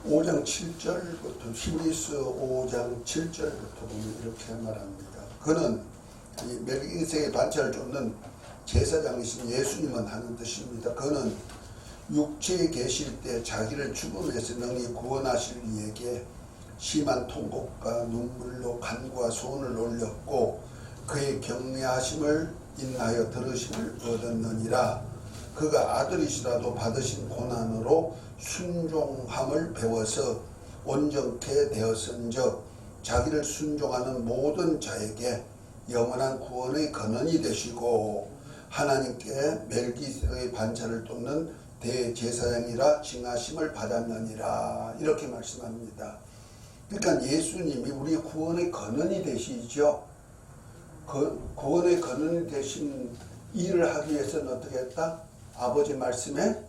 5장 7절부터 히브리서 5장 7절부터 보면 이렇게 말합니다. 그는 이 멜기세의 반차를 쫓는 제사장이신 예수님은 하는 뜻입니다. 그는 육체에 계실 때 자기를 죽음에서 능히 구원하실 이에게 심한 통곡과 눈물로 간과 소원을 올렸고 그의 경외하심을 인하여 들으심을 얻었느니라. 그가 아들이시라도 받으신 고난으로 순종함을 배워서 온전케 되었은즉 자기를 순종하는 모든 자에게 영원한 구원의 근원이 되시고 하나님께 멜기세의 반차를 쫓는 대제사장이라 칭하심을 받았느니라. 이렇게 말씀합니다. 그러니까 예수님이 우리의 구원의 근원이 되시죠. 구원의 근원이 되신 일을 하기 위해서는 어떻게 했다? 아버지 말씀에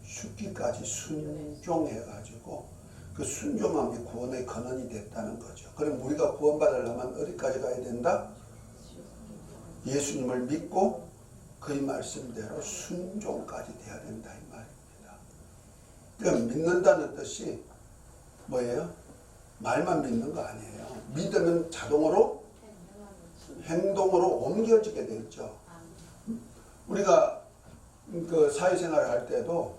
죽기까지 순종해가지고 그 순종함이 구원의 근원이 됐다는 거죠. 그럼 우리가 구원받으려면 어디까지 가야 된다? 예수님을 믿고 그의 말씀대로 순종까지 돼야 된다 이 말입니다. 그러니까 믿는다는 뜻이 뭐예요? 말만 믿는 거 아니에요. 믿으면 자동으로 행동으로 옮겨지게 돼 있죠. 우리가 그 사회생활을 할 때도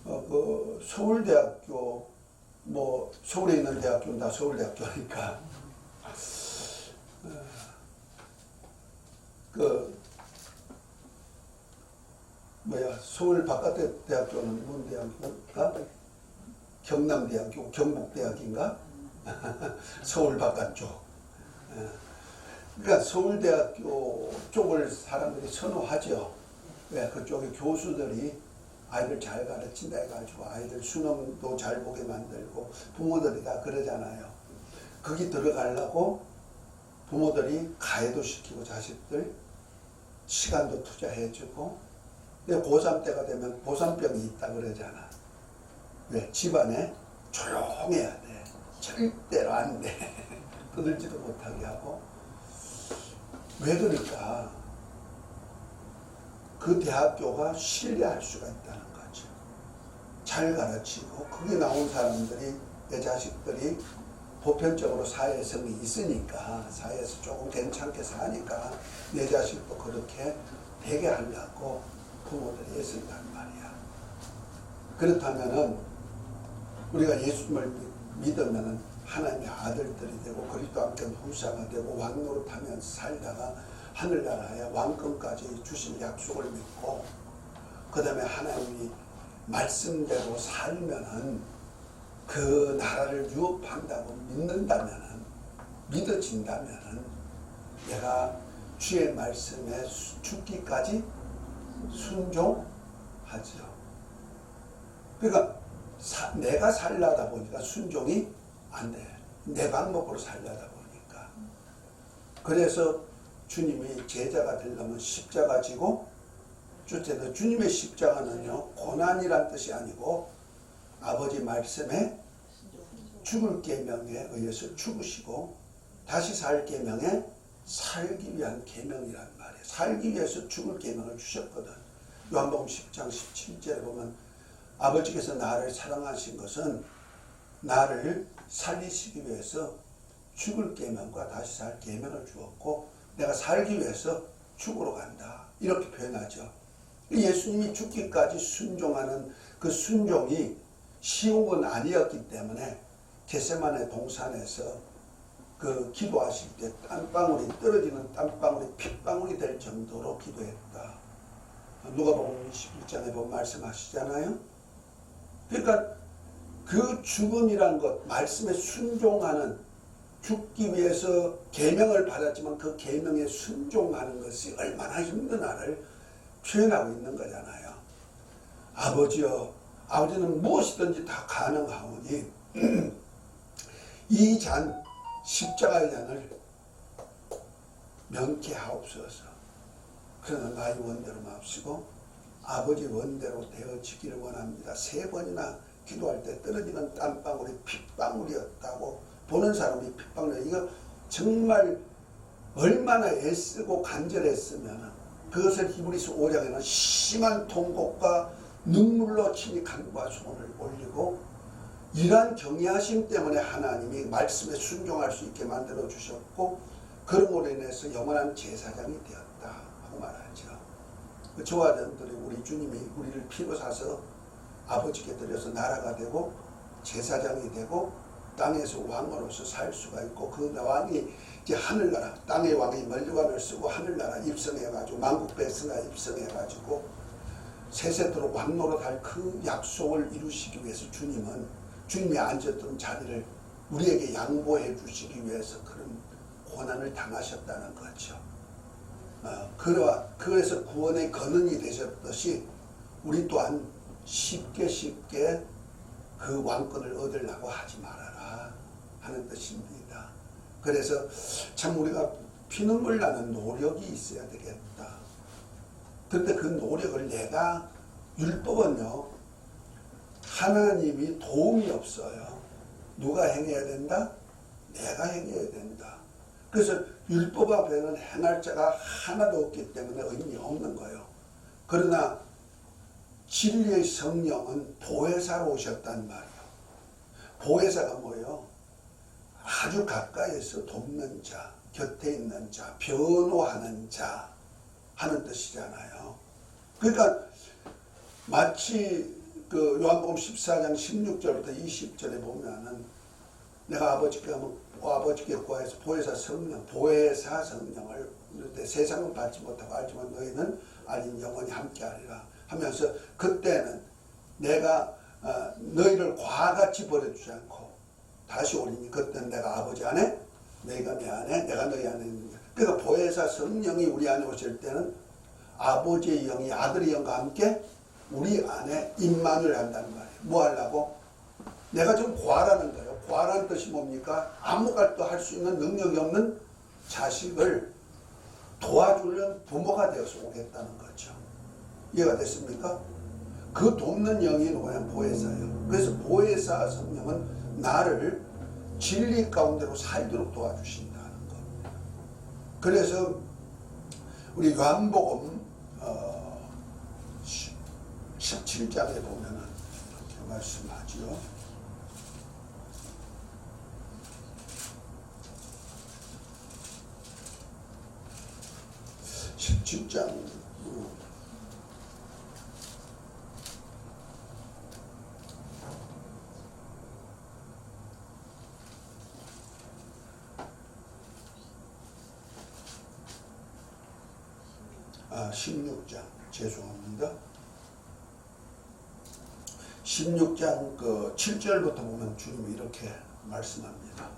그 서울대학교 뭐 서울에 있는 대학교는 다 서울대학교니까 그 뭐야 서울 바깥의 대학교는 뭔 대학교인가? 경남대학교, 경북대학인가? 서울 바깥쪽. 그러니까 서울대학교 쪽을 사람들이 선호하죠. 왜? 그쪽에 교수들이 아이들 잘 가르친다 해가지고 아이들 수능도 잘 보게 만들고 부모들이 다 그러잖아요. 거기 들어가려고 부모들이 가해도 시키고 자식들 시간도 투자해주고 근데 고3 때가 되면 고3병이 있다 그러잖아. 왜? 집안에 조용해야 돼. 절대로 안 돼. 떠들지도 못하게 하고. 왜 그럴까? 그 대학교가 신뢰할 수가 있다는 거죠. 잘 가르치고 거기 나온 사람들이 내 자식들이 보편적으로 사회성이 있으니까 사회에서 조금 괜찮게 사니까 내 자식도 그렇게 되게 하려고 부모들이 애쓴단 말이야. 그렇다면은 우리가 예수님을 믿으면은 하나님의 아들들이 되고 그리스도와 함께 후사가 되고 왕노릇하면서 살다가 하늘나라의 왕권까지 주신 약속을 믿고 그 다음에 하나님이 말씀대로 살면은 그 나라를 유업한다고 믿는다면은 믿어진다면은 내가 주의 말씀에 죽기까지 순종하죠. 그러니까 내가 살려다 보니까 순종이 안 돼. 내 방법으로 살려다 보니까. 그래서 주님이 제자가 되려면 십자가 지고 주체도 주님의 십자가는요 고난이란 뜻이 아니고 아버지 말씀에 죽을 계명에 의해서 죽으시고 다시 살 계명에 살기 위한 계명이란 말이에요. 살기 위해서 죽을 계명을 주셨거든. 요한복음 10장 17절에 보면 아버지께서 나를 사랑하신 것은 나를 살리시기 위해서 죽을 계명과 다시 살 계명을 주었고 내가 살기 위해서 죽으러 간다. 이렇게 표현하죠. 예수님이 죽기까지 순종하는 그 순종이 쉬운 건 아니었기 때문에 겟세마네 동산에서 그 기도하실 때 땀방울이 떨어지는 땀방울이 핏방울이 될 정도로 기도했다. 누가복음 21장에 보면 말씀하시잖아요. 그러니까 그 죽음이란 것, 말씀에 순종하는 죽기 위해서 계명을 받았지만 그 계명에 순종하는 것이 얼마나 힘드나를 표현하고 있는 거잖아요. 아버지여, 아버지는 무엇이든지 다 가능하오니 이 잔, 십자가의 잔을 명케하옵소서. 그러나 나의 원대로 마옵시고 아버지 원대로 되어지기를 원합니다. 3번이나 기도할 때 떨어지는 땀방울이 핏방울이었다고 보는 사람이 핏방울이 이거 정말 얼마나 애쓰고 간절했으면 그것을 히브리서 5장에는 심한 통곡과 눈물로 친히 간구와 소원을 올리고 이러한 경외하심 때문에 하나님이 말씀에 순종할 수 있게 만들어 주셨고 그러므로 인해서 영원한 제사장이 되었다 하고 말하죠. 저와 여러분들이 우리 주님이 우리를 피로 사서 아버지께 드려서 나라가 되고 제사장이 되고 땅에서 왕으로서 살 수가 있고 그 왕이 이제 하늘나라 땅의 왕이 멸관을 쓰고 하늘나라 입성해가지고 만국 백성가 입성해가지고 세세토록 왕노릇할 그 약속을 이루시기 위해서 주님이 앉았던 자리를 우리에게 양보해 주시기 위해서 그런 고난을 당하셨다는 거죠. 그래서 구원의 근원이 되셨듯이 우리 또한 쉽게 그 왕권을 얻으려고 하지 말아라 하는 뜻입니다. 그래서 참 우리가 피눈물 나는 노력이 있어야 되겠다. 그런데 그 노력을 내가 율법은요 하나님이 도움이 없어요. 누가 행해야 된다? 내가 행해야 된다. 그래서 율법 앞에는 행할 자가 하나도 없기 때문에 의미 없는 거예요. 그러나 진리의 성령은 보혜사로 오셨단 말이에요. 보혜사가 뭐예요? 아주 가까이에서 돕는 자, 곁에 있는 자, 변호하는 자 하는 뜻이잖아요. 그러니까 마치 그 요한복음 14장 16절부터 20절에 보면은 내가 아버지께 구하여서 보혜사 성령을 이르되 세상은 받지 못하고 알지만 너희는 알린 영원히 함께하리라 하면서 그때는 내가 너희를 과같이 버려주지 않고 다시 오리니 그때는 내가 아버지 안에 너희가 내 안에 내가 너희 안에 있는 거야. 그러니까 보혜사 성령이 우리 안에 오실 때는 아버지의 영이 아들의 영과 함께 우리 안에 임만을 한다는 말이에요. 뭐 하려고? 내가 좀 구하라는 거예요. 구하라는 뜻이 뭡니까? 아무것도 할 수 있는 능력이 없는 자식을 도와주는 부모가 되어서 오겠다는 거죠. 이해가 됐습니까? 그 돕는 영이 누구냐? 보혜사예요. 그래서 보혜사 성령은 나를 진리 가운데로 살도록 도와주신다는 겁니다. 그래서 우리 요한복음 17장에 보면은 이렇게 말씀하죠. 17장 16장 죄송합니다. 16장 그 7절부터 보면 주님이 이렇게 말씀합니다.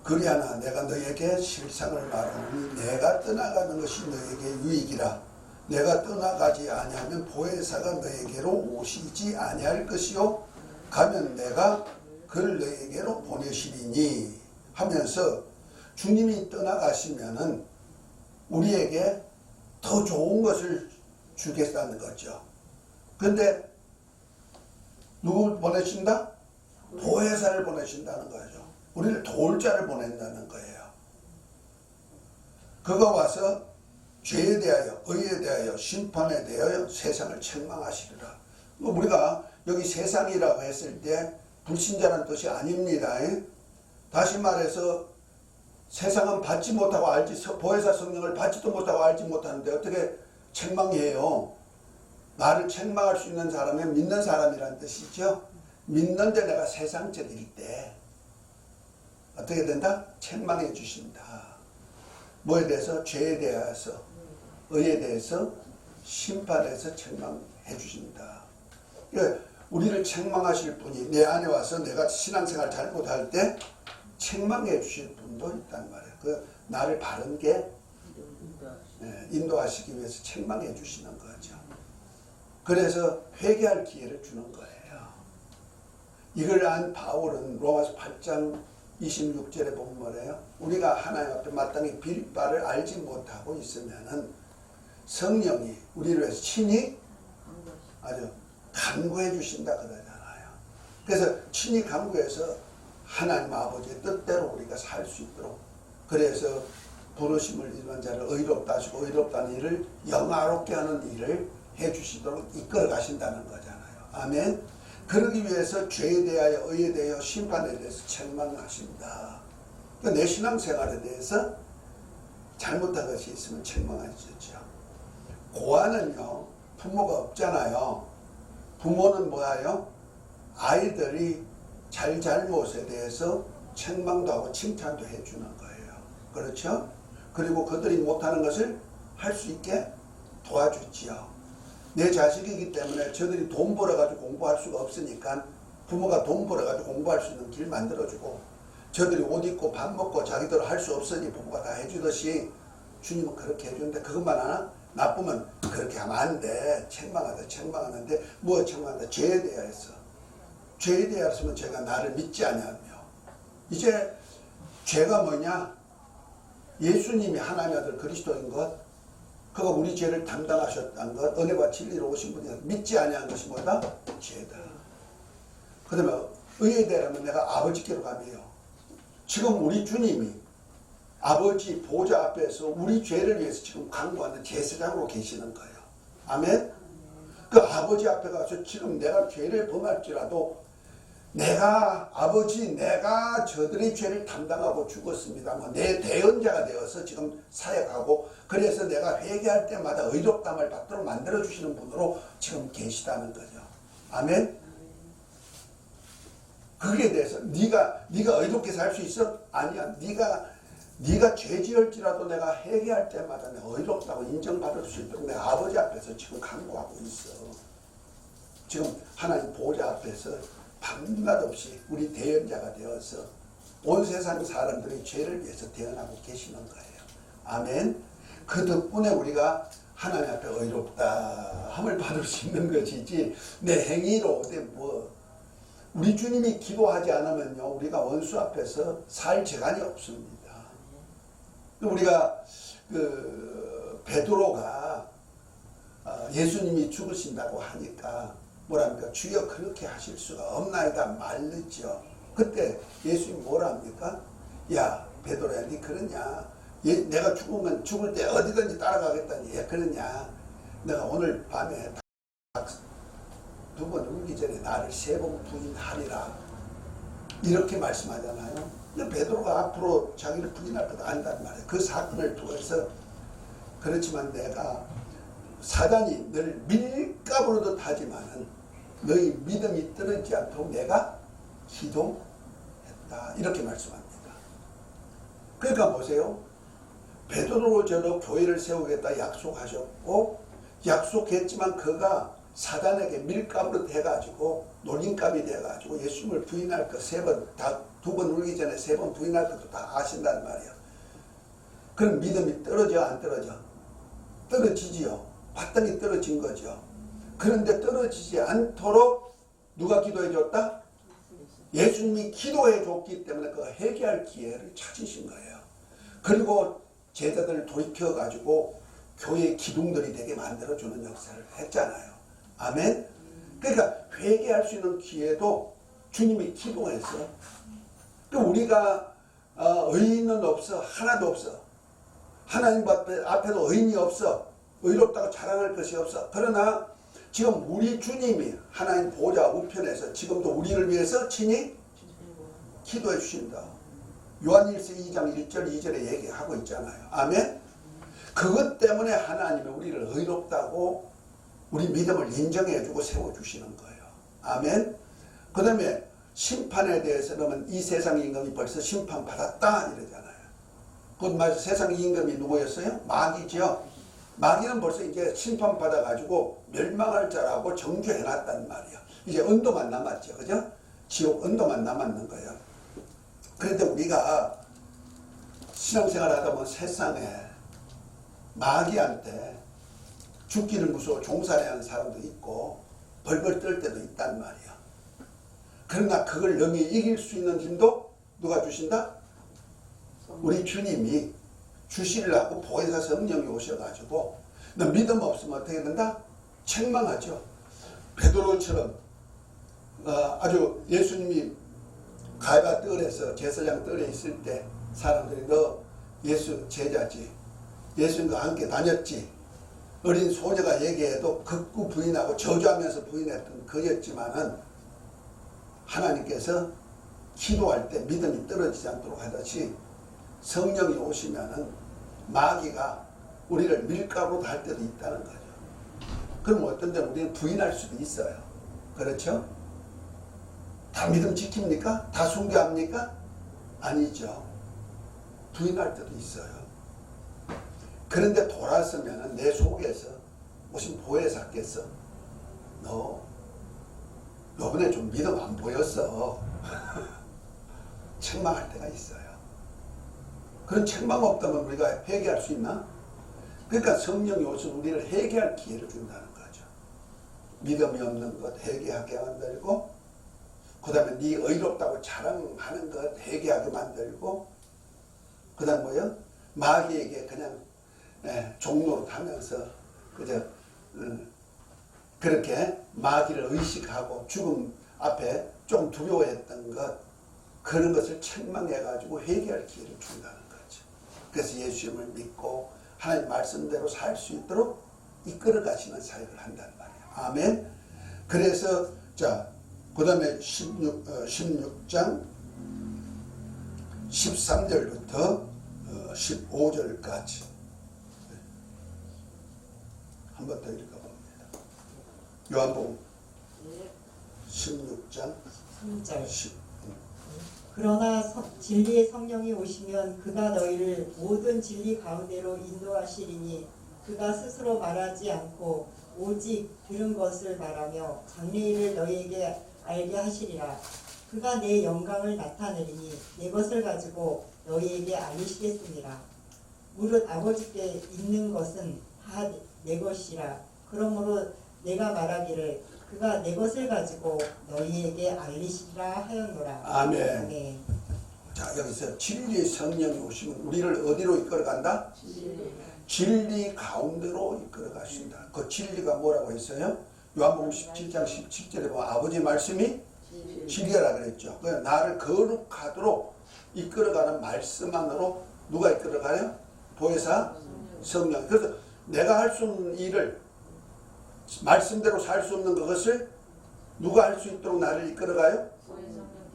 그리하나 내가 너에게 실상을 말하노니 내가 떠나가는 것이 너에게 유익이라. 내가 떠나가지 아니하면 보혜사가 너에게로 오시지 아니할 것이요 가면 내가 그를 너에게로 보내시리니 하면서 주님이 떠나가시면은 우리에게 더 좋은 것을 주겠다는 거죠. 그런데 누굴 보내신다? 보혜사를 보내신다는 거죠. 우리를 도울 자를 보낸다는 거예요. 그가 와서 죄에 대하여, 의에 대하여, 심판에 대하여 세상을 책망하시리라. 우리가 여기 세상이라고 했을 때 불신자라는 뜻이 아닙니다. 다시 말해서 세상은 받지 못하고 보혜사 성령을 받지도 못하고 알지 못하는데 어떻게 책망해요? 나를 책망할 수 있는 사람은 믿는 사람이라는 뜻이죠. 믿는데 내가 세상적일 때 어떻게 된다? 책망해 주신다. 뭐에 대해서? 죄에 대해서, 의에 대해서, 심판에서 책망해 주신다. 그러니까 우리를 책망하실 분이 내 안에 와서 내가 신앙생활 잘못할 때 책망해 주실 분도 있단 말이에요. 그 나를 바른게 인도하시기 위해서 책망해 주시는 거죠. 그래서 회개할 기회를 주는 거예요. 이걸 안 바울은 로마서 8장 26절에 보면 뭐래요? 우리가 하나님 앞에 마땅히 빌 바를 알지 못하고 있으면은 성령이 우리를 위해서 친히 아주 간구해 주신다 그러잖아요. 그래서 친히 간구해서 하나님 아버지의 뜻대로 우리가 살 수 있도록, 그래서 부르심을 이루는 자를 의롭다 하시고 의롭다는 일을 영화롭게 하는 일을 해주시도록 이끌어 가신다는 거잖아요. 아멘. 그러기 위해서 죄에 대하여 의에 대하여 심판에 대해서 책망하신다. 그러니까 내 신앙생활에 대해서 잘못한 것이 있으면 책망하시죠. 고아는요 부모가 없잖아요. 부모는 뭐예요? 아이들이 잘못에 대해서 책망도 하고 칭찬도 해주는 거예요. 그렇죠? 그리고 그들이 못하는 것을 할 수 있게 도와주지요. 내 자식이기 때문에 저들이 돈 벌어가지고 공부할 수가 없으니까 부모가 돈 벌어가지고 공부할 수 있는 길 만들어주고, 저들이 옷 입고 밥 먹고 자기들 할 수 없으니 부모가 다 해주듯이 주님은 그렇게 해주는데, 그것만 하나? 나쁘면 그렇게 하면 안 돼. 책망하는데 뭐 책망한다? 죄에 대하여서. 죄에 대하여서는 제가 나를 믿지 아니하며. 이제 죄가 뭐냐? 예수님이 하나님의 아들 그리스도인 것, 그가 우리 죄를 담당하셨다는 것, 은혜와 진리로 오신 분이 믿지 아니한 것이 뭐다? 죄다. 그 다음에 의에 대하면 내가 아버지께로 가면요, 지금 우리 주님이 아버지 보좌 앞에서 우리 죄를 위해서 지금 간구하는 제사장으로 계시는 거예요. 아멘. 그 아버지 앞에 가서 지금 내가 죄를 범할지라도 내가 저들의 죄를 담당하고 죽었습니다만 내 대언자가 되어서 지금 사역하고, 그래서 내가 회개할 때마다 의롭다함을 받도록 만들어주시는 분으로 지금 계시다는 거죠. 아멘. 거기에 대해서 네가 의롭게 살 수 있어? 아니야. 네가 죄 지을지라도 내가 회개할 때마다 내가 의롭다고 인정받을 수 있도록 내가 아버지 앞에서 지금 간구하고 있어. 지금 하나님 보좌 앞에서 밤낮 없이 우리 대언자가 되어서 온 세상 사람들의 죄를 위해서 대언하고 계시는 거예요. 아멘. 그 덕분에 우리가 하나님 앞에 의롭다함을 받을 수 있는 것이지 내 행위로 우리 주님이 기도하지 않으면요 우리가 원수 앞에서 살 재간이 없습니다. 우리가 베드로가 예수님이 죽으신다고 하니까 뭐랍니까? 주여 그렇게 하실 수가 없나이다 말르죠. 그때 예수님이 뭐라 합니까? 야 베드로야 니 그러냐? 내가 죽을 때 어디든지 따라가겠다니 야 그러냐? 내가 오늘 밤에 두 번 울기 전에 나를 3번 부인하리라 이렇게 말씀하잖아요. 베드로가 앞으로 자기를 부인할 것도 안단 말이에요. 그 사건을 통해서 그렇지만 내가 사단이 너를 밀가부로도 타지만은 너희 믿음이 떨어지지 않도록 내가 기도했다 이렇게 말씀합니다. 그러니까 보세요. 베드로로 저로 교회를 세우겠다 약속하셨고 약속했지만 그가 사단에게 밀가부로 돼가지고 놀림감이 돼가지고 예수님을 부인할 것 3번 다 2번 울기 전에 3번 부인할 것도 다 아신단 말이에요. 그럼 믿음이 떨어져 안 떨어져? 떨어지지요. 바닥이 떨어진 거죠. 그런데 떨어지지 않도록 누가 기도해 줬다? 예수님이 기도해 줬기 때문에 그 회개할 기회를 찾으신 거예요. 그리고 제자들을 돌이켜 가지고 교회의 기둥들이 되게 만들어주는 역사를 했잖아요. 아멘. 그러니까 회개할 수 있는 기회도 주님이 기도해서, 우리가 의인은 없어. 하나도 없어. 하나님 앞에도 의인이 없어. 의롭다고 자랑할 것이 없어. 그러나 지금 우리 주님이 하나님 보좌 우편에서 지금도 우리를 위해서 친히 기도해 주신다. 요한일서 2장 1절 2절에 얘기하고 있잖아요. 아멘. 그것 때문에 하나님이 우리를 의롭다고 우리 믿음을 인정해 주고 세워주시는 거예요. 아멘. 그 다음에 심판에 대해서는 이 세상 임금이 벌써 심판받았다 이러잖아요. 그 세상 임금이 누구였어요? 마귀죠. 마귀는 벌써 이제 심판받아가지고 멸망할 자라고 정죄해놨단 말이에요. 이제 언도만 남았죠. 그죠? 지옥 언도만 남았는 거예요. 그런데 우리가 신앙생활 하다 보면 세상에 마귀한테 죽기를 무서워 종살이하는 사람도 있고 벌벌 떨 때도 있단 말이야. 그러나 그걸 능히 이길 수 있는 힘도 누가 주신다? 우리 주님이 주시려고 보혜사 성령이 오셔가지고 너 믿음 없으면 어떻게 된다? 책망하죠. 베드로처럼 아주 예수님이 가야바 뜰에서 제사장 뜰에 있을 때 사람들이 너 예수 제자지, 예수님과 함께 다녔지, 어린 소녀가 얘기해도 극구 부인하고 저주하면서 부인했던 그였지만은 하나님께서 기도할 때 믿음이 떨어지지 않도록 하듯이 성령이 오시면은 마귀가 우리를 밀가루로 할 때도 있다는 거죠. 그럼 어떤 때는 우리는 부인할 수도 있어요. 그렇죠? 다 믿음 지킵니까? 다 순교합니까? 아니죠. 부인할 때도 있어요. 그런데 돌아서면 내 속에서 무슨 보혜사께서 너 요번에 좀 믿음 안 보였어. 책망할 때가 있어요. 그런 책망 없다면 우리가 회개할 수 있나? 그러니까 성령이 오셔서 우리를 회개할 기회를 준다는 거죠. 믿음이 없는 것 회개하게 만들고, 그 다음에 네 의롭다고 자랑하는 것 회개하게 만들고, 그 다음 뭐요? 마귀에게 그냥 종로로 타면서 그저 그렇게 마귀를 의식하고 죽음 앞에 좀 두려워했던 것, 그런 것을 책망해가지고 회개할 기회를 준다는 거죠. 그래서 예수님을 믿고 하나님 말씀대로 살 수 있도록 이끌어 가시는 사역을 한단 말이에요. 아멘. 그래서 자, 그 다음에 16장 13절부터 15절까지 한 번 더 읽어봅니다. 요한복음 16장 3절 10. 그러나 진리의 성령이 오시면 그가 너희를 모든 진리 가운데로 인도하시리니 그가 스스로 말하지 않고 오직 들은 것을 말하며 장래일을 너희에게 알게 하시리라. 그가 내 영광을 나타내리니 내 것을 가지고 너희에게 알리시겠습니다. 무릇 아버지께 있는 것은 다 내 것이라. 그러므로 내가 말하기를 그가 내 것을 가지고 너희에게 알리시리라 하였노라. 아멘. 네. 자, 여기서 진리의 성령이 오시면 우리를 어디로 이끌어 간다? 진리 가운데로 이끌어 가신다. 그 진리가 뭐라고 했어요? 요한복음 17장 17절에 보면 아버지 말씀이 진리라 그랬죠. 나를 거룩하도록 이끌어가는 말씀 안으로 누가 이끌어가요? 보혜사 성령. 그래서 내가 할 수 없는 일을 말씀대로 살 수 없는 그것을 누가 할 수 있도록 나를 이끌어가요?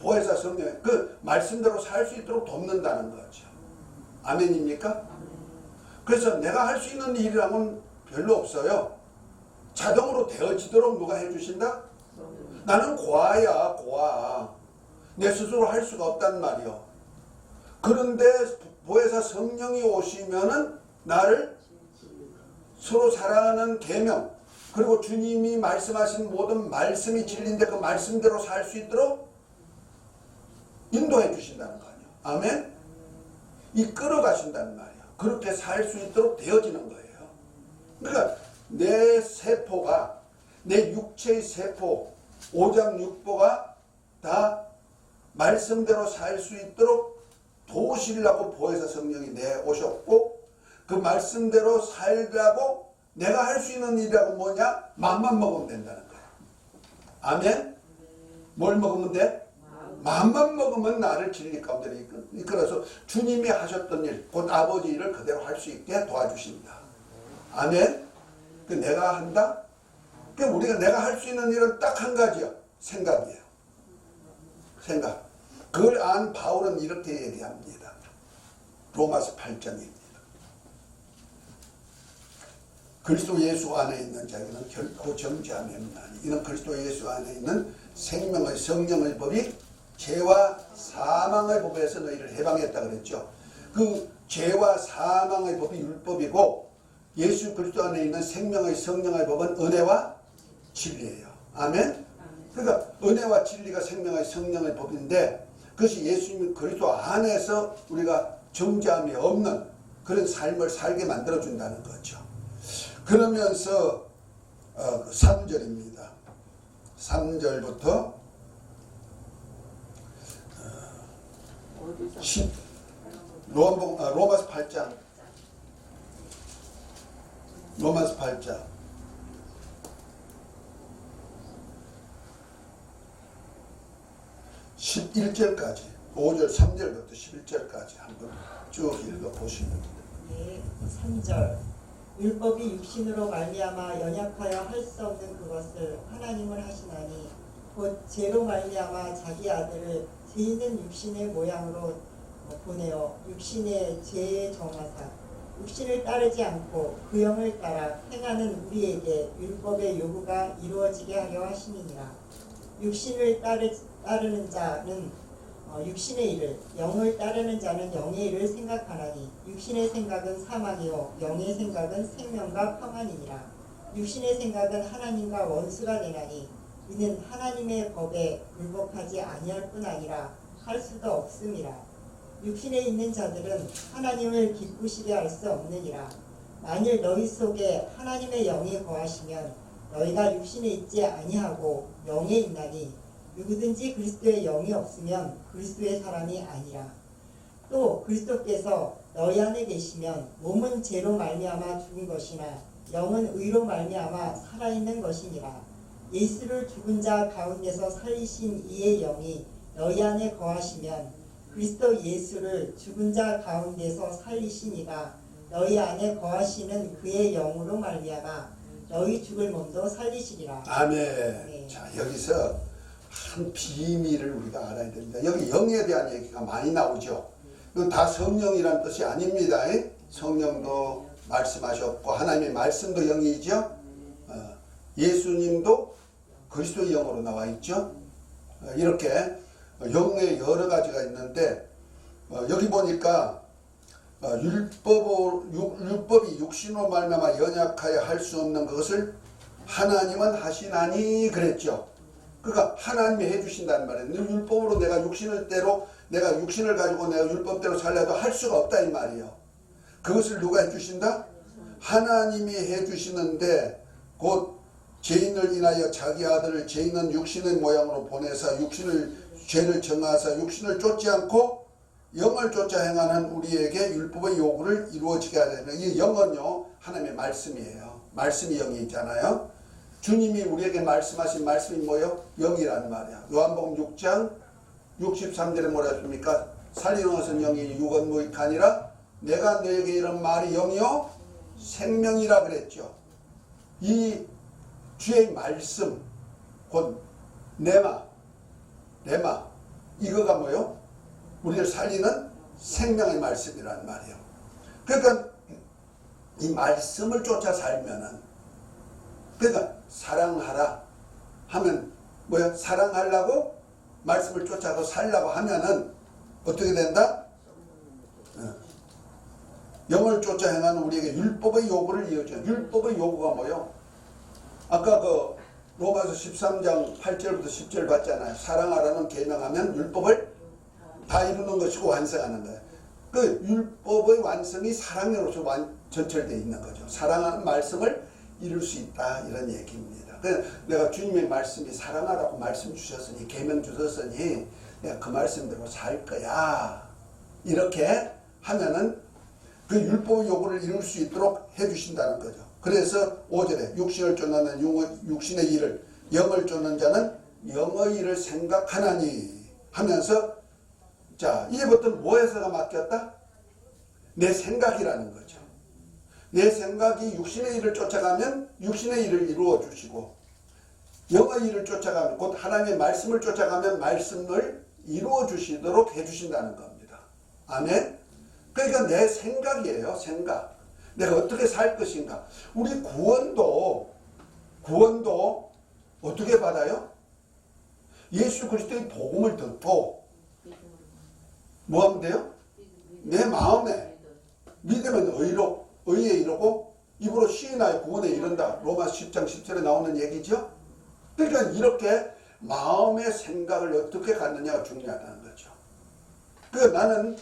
보혜사 성령. 그 말씀대로 살 수 있도록 돕는다는 거죠. 아멘입니까? 그래서 내가 할 수 있는 일이라고는 별로 없어요. 자동으로 되어지도록 누가 해주신다? 나는 고아야, 고아. 내 스스로 할 수가 없단 말이요. 그런데 보혜사 성령이 오시면은 나를 서로 사랑하는 계명, 그리고 주님이 말씀하신 모든 말씀이 진리인데 그 말씀대로 살 수 있도록 인도해 주신다는 거 아니에요. 아멘? 이끌어 가신다는 말이에요. 그렇게 살 수 있도록 되어지는 거예요. 그러니까 내 세포가, 내 육체의 세포, 오장육부가 다 말씀대로 살 수 있도록 도우시려고 보혜사 성령이 내오셨고, 그 말씀대로 살라고 내가 할 수 있는 일이라고 뭐냐? 마음만 먹으면 된다는 거예요. 아멘? 뭘 먹으면 돼? 마음만 먹으면 나를 진리 가운데로 이끌어서 주님이 하셨던 일, 곧 아버지 일을 그대로 할 수 있게 도와주신다. 아멘? 그 내가 한다? 그 우리가 내가 할 수 있는 일은 딱 한 가지요. 생각이에요. 생각. 그걸 안 바울은 이렇게 얘기합니다. 로마서 8장입니다. 그리스도 예수 안에 있는 자에게는 결코 정죄함이 없나니 이는 그리스도 예수 안에 있는 생명의 성령의 법이 죄와 사망의 법에서 너희를 해방했다 그랬죠. 그 죄와 사망의 법이 율법이고 예수 그리스도 안에 있는 생명의 성령의 법은 은혜와 진리예요. 아멘? 그러니까 은혜와 진리가 생명의 성령의 법인데 그것이 예수님 그리스도 안에서 우리가 정죄함이 없는 그런 삶을 살게 만들어준다는 거죠. 그러면서 3절입니다. 3절부터 10 로마서 8장 로마서 8장 11절까지 5절 3절부터 11절까지 한번 쭉 읽어보시면 됩니다. 네, 3절 율법이 육신으로 말미암아 연약하여 할 수 없는 그것을 하나님은 하시나니 곧 죄로 말미암아 자기 아들을 죄 있는 육신의 모양으로 보내어 육신의 죄에 정하사 육신을 따르지 않고 그 영을 따라 행하는 우리에게 율법의 요구가 이루어지게 하려 하심이니라. 육신을 따르는 자는 육신의 일을, 영을 따르는 자는 영의 일을 생각하나니 육신의 생각은 사망이요 영의 생각은 생명과 평안이니라. 육신의 생각은 하나님과 원수가 되나니 이는 하나님의 법에 굴복하지 아니할 뿐 아니라 할 수도 없음이라. 육신에 있는 자들은 하나님을 기쁘시게 할 수 없느니라. 만일 너희 속에 하나님의 영이 거하시면 너희가 육신에 있지 아니하고 영에 있나니 누구든지 그리스도의 영이 없으면 그리스도의 사람이 아니라. 또 그리스도께서 너희 안에 계시면 몸은 죄로 말미암아 죽은 것이나 영은 의로 말미암아 살아있는 것이니라. 예수를 죽은 자 가운데서 살리신 이의 영이 너희 안에 거하시면 그리스도 예수를 죽은 자 가운데서 살리신 이가 너희 안에 거하시는 그의 영으로 말미암아 너희 죽을 몸도 살리시리라. 아멘. 네. 자, 여기서 한 비밀을 우리가 알아야 됩니다. 여기 영에 대한 얘기가 많이 나오죠. 이건 다 성령이란 뜻이 아닙니다. 성령도 말씀하셨고 하나님의 말씀도 영이죠. 예수님도 그리스도의 영으로 나와 있죠. 이렇게 영의 여러 가지가 있는데 여기 보니까 율법이 육신으로 말미암아 연약하여 할 수 없는 것을 하나님은 하시나니 그랬죠. 그러니까 하나님이 해주신다는 말이에요. 율법으로 내가 육신을 가지고 내가 율법대로 살려도 할 수가 없다 이 말이에요. 그것을 누가 해주신다? 하나님이 해주시는데 곧 죄인을 인하여 자기 아들을 죄 있는 육신의 모양으로 보내사 죄를 정하사 육신을 쫓지 않고 영을 쫓아 행하는 우리에게 율법의 요구를 이루어지게 하려는 이 영은요 하나님의 말씀이에요. 말씀이 영이잖아요. 주님이 우리에게 말씀하신 말씀이 뭐예요? 영이란 말이야. 요한복음 6장 63절에 뭐라 했습니까? 살리는 것은 영이 육은 무익하니라 내가 너에게 이런 말이 영이요 생명이라 그랬죠. 이 주의 말씀 곧 레마 이거가 뭐요? 우리를 살리는 생명의 말씀이란 말이에요. 그러니까 이 말씀을 쫓아 살면은 그러니까 사랑하라 하면 뭐야? 사랑하려고 말씀을 쫓아서 살려고 하면은 어떻게 된다? 영을 쫓아 행하는 우리에게 율법의 요구를 이어줘요. 율법의 요구가 뭐요? 아까 그 로마서 13장 8절부터 10절 봤잖아요. 사랑하라는 계명하면 율법을 다 이루는 것이고 완성하는 거예요. 그 율법의 완성이 사랑으로서 전철되어 있는 거죠. 사랑하는 말씀을 이룰 수 있다 이런 얘기입니다. 그래서 내가 주님의 말씀이 사랑하라고 말씀 주셨으니 계명 주셨으니 내가 그 말씀대로 살 거야 이렇게 하면은 그 율법의 요구를 이룰 수 있도록 해주신다는 거죠. 그래서 5절에 육신을 쫓는 육신의 일을 영을 쫓는 자는 영의 일을 생각하나니 하면서 자 이제부터 뭐에서가 맡겼다? 내 생각이라는 거죠. 내 생각이 육신의 일을 쫓아가면 육신의 일을 이루어 주시고 영의 일을 쫓아가면 곧 하나님의 말씀을 쫓아가면 말씀을 이루어 주시도록 해주신다는 겁니다. 아멘. 그러니까 내 생각이에요. 생각. 내가 어떻게 살 것인가. 우리 구원도 어떻게 받아요? 예수 그리스도의 복음을 듣고 뭐 하면 돼요? 내 마음에 믿으면 의에 이르고 입으로 시인하여 구원에 이른다. 로마서 10장 10절에 나오는 얘기죠. 그러니까 이렇게 마음의 생각을 어떻게 갖느냐가 중요하다는 거죠. 그러니까 나는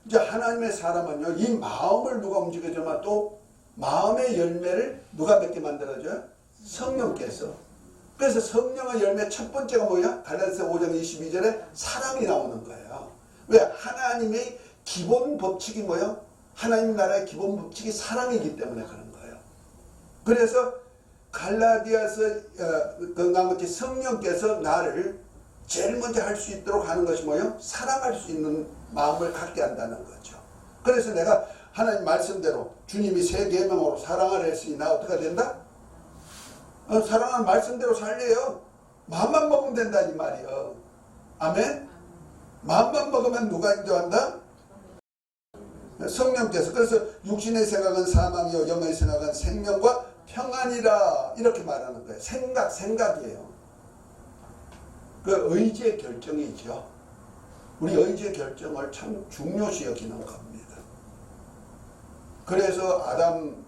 이제 하나님의 사람은요, 이 마음을 누가 움직여주면 또 마음의 열매를 누가 맺게 만들어줘요? 성령께서. 그래서 성령의 열매 첫 번째가 뭐야? 갈라디아서 5장 22절에 사랑이 나오는 거예요. 왜? 하나님의 기본 법칙이 뭐예요? 하나님 나라의 기본 법칙이 사랑이기 때문에 그런 거예요. 그래서 갈라디아서 나머지 성령께서 나를 제일 먼저 할 수 있도록 하는 것이 뭐예요? 사랑할 수 있는 마음을 갖게 한다는 거죠. 그래서 내가 하나님 말씀대로 주님이 세 계명으로 사랑하라 했으니 나 어떻게 된다? 사랑하는 말씀대로 살래요. 마음만 먹으면 된다 이 말이요. 아멘? 마음만 먹으면 누가 인도한다? 성령께서. 그래서 육신의 생각은 사망이요 영의 생각은 생명과 평안이라 이렇게 말하는 거예요. 생각이에요. 그 의지의 결정이죠. 우리 의지의 결정을 참 중요시 여기는 겁니다. 그래서 아담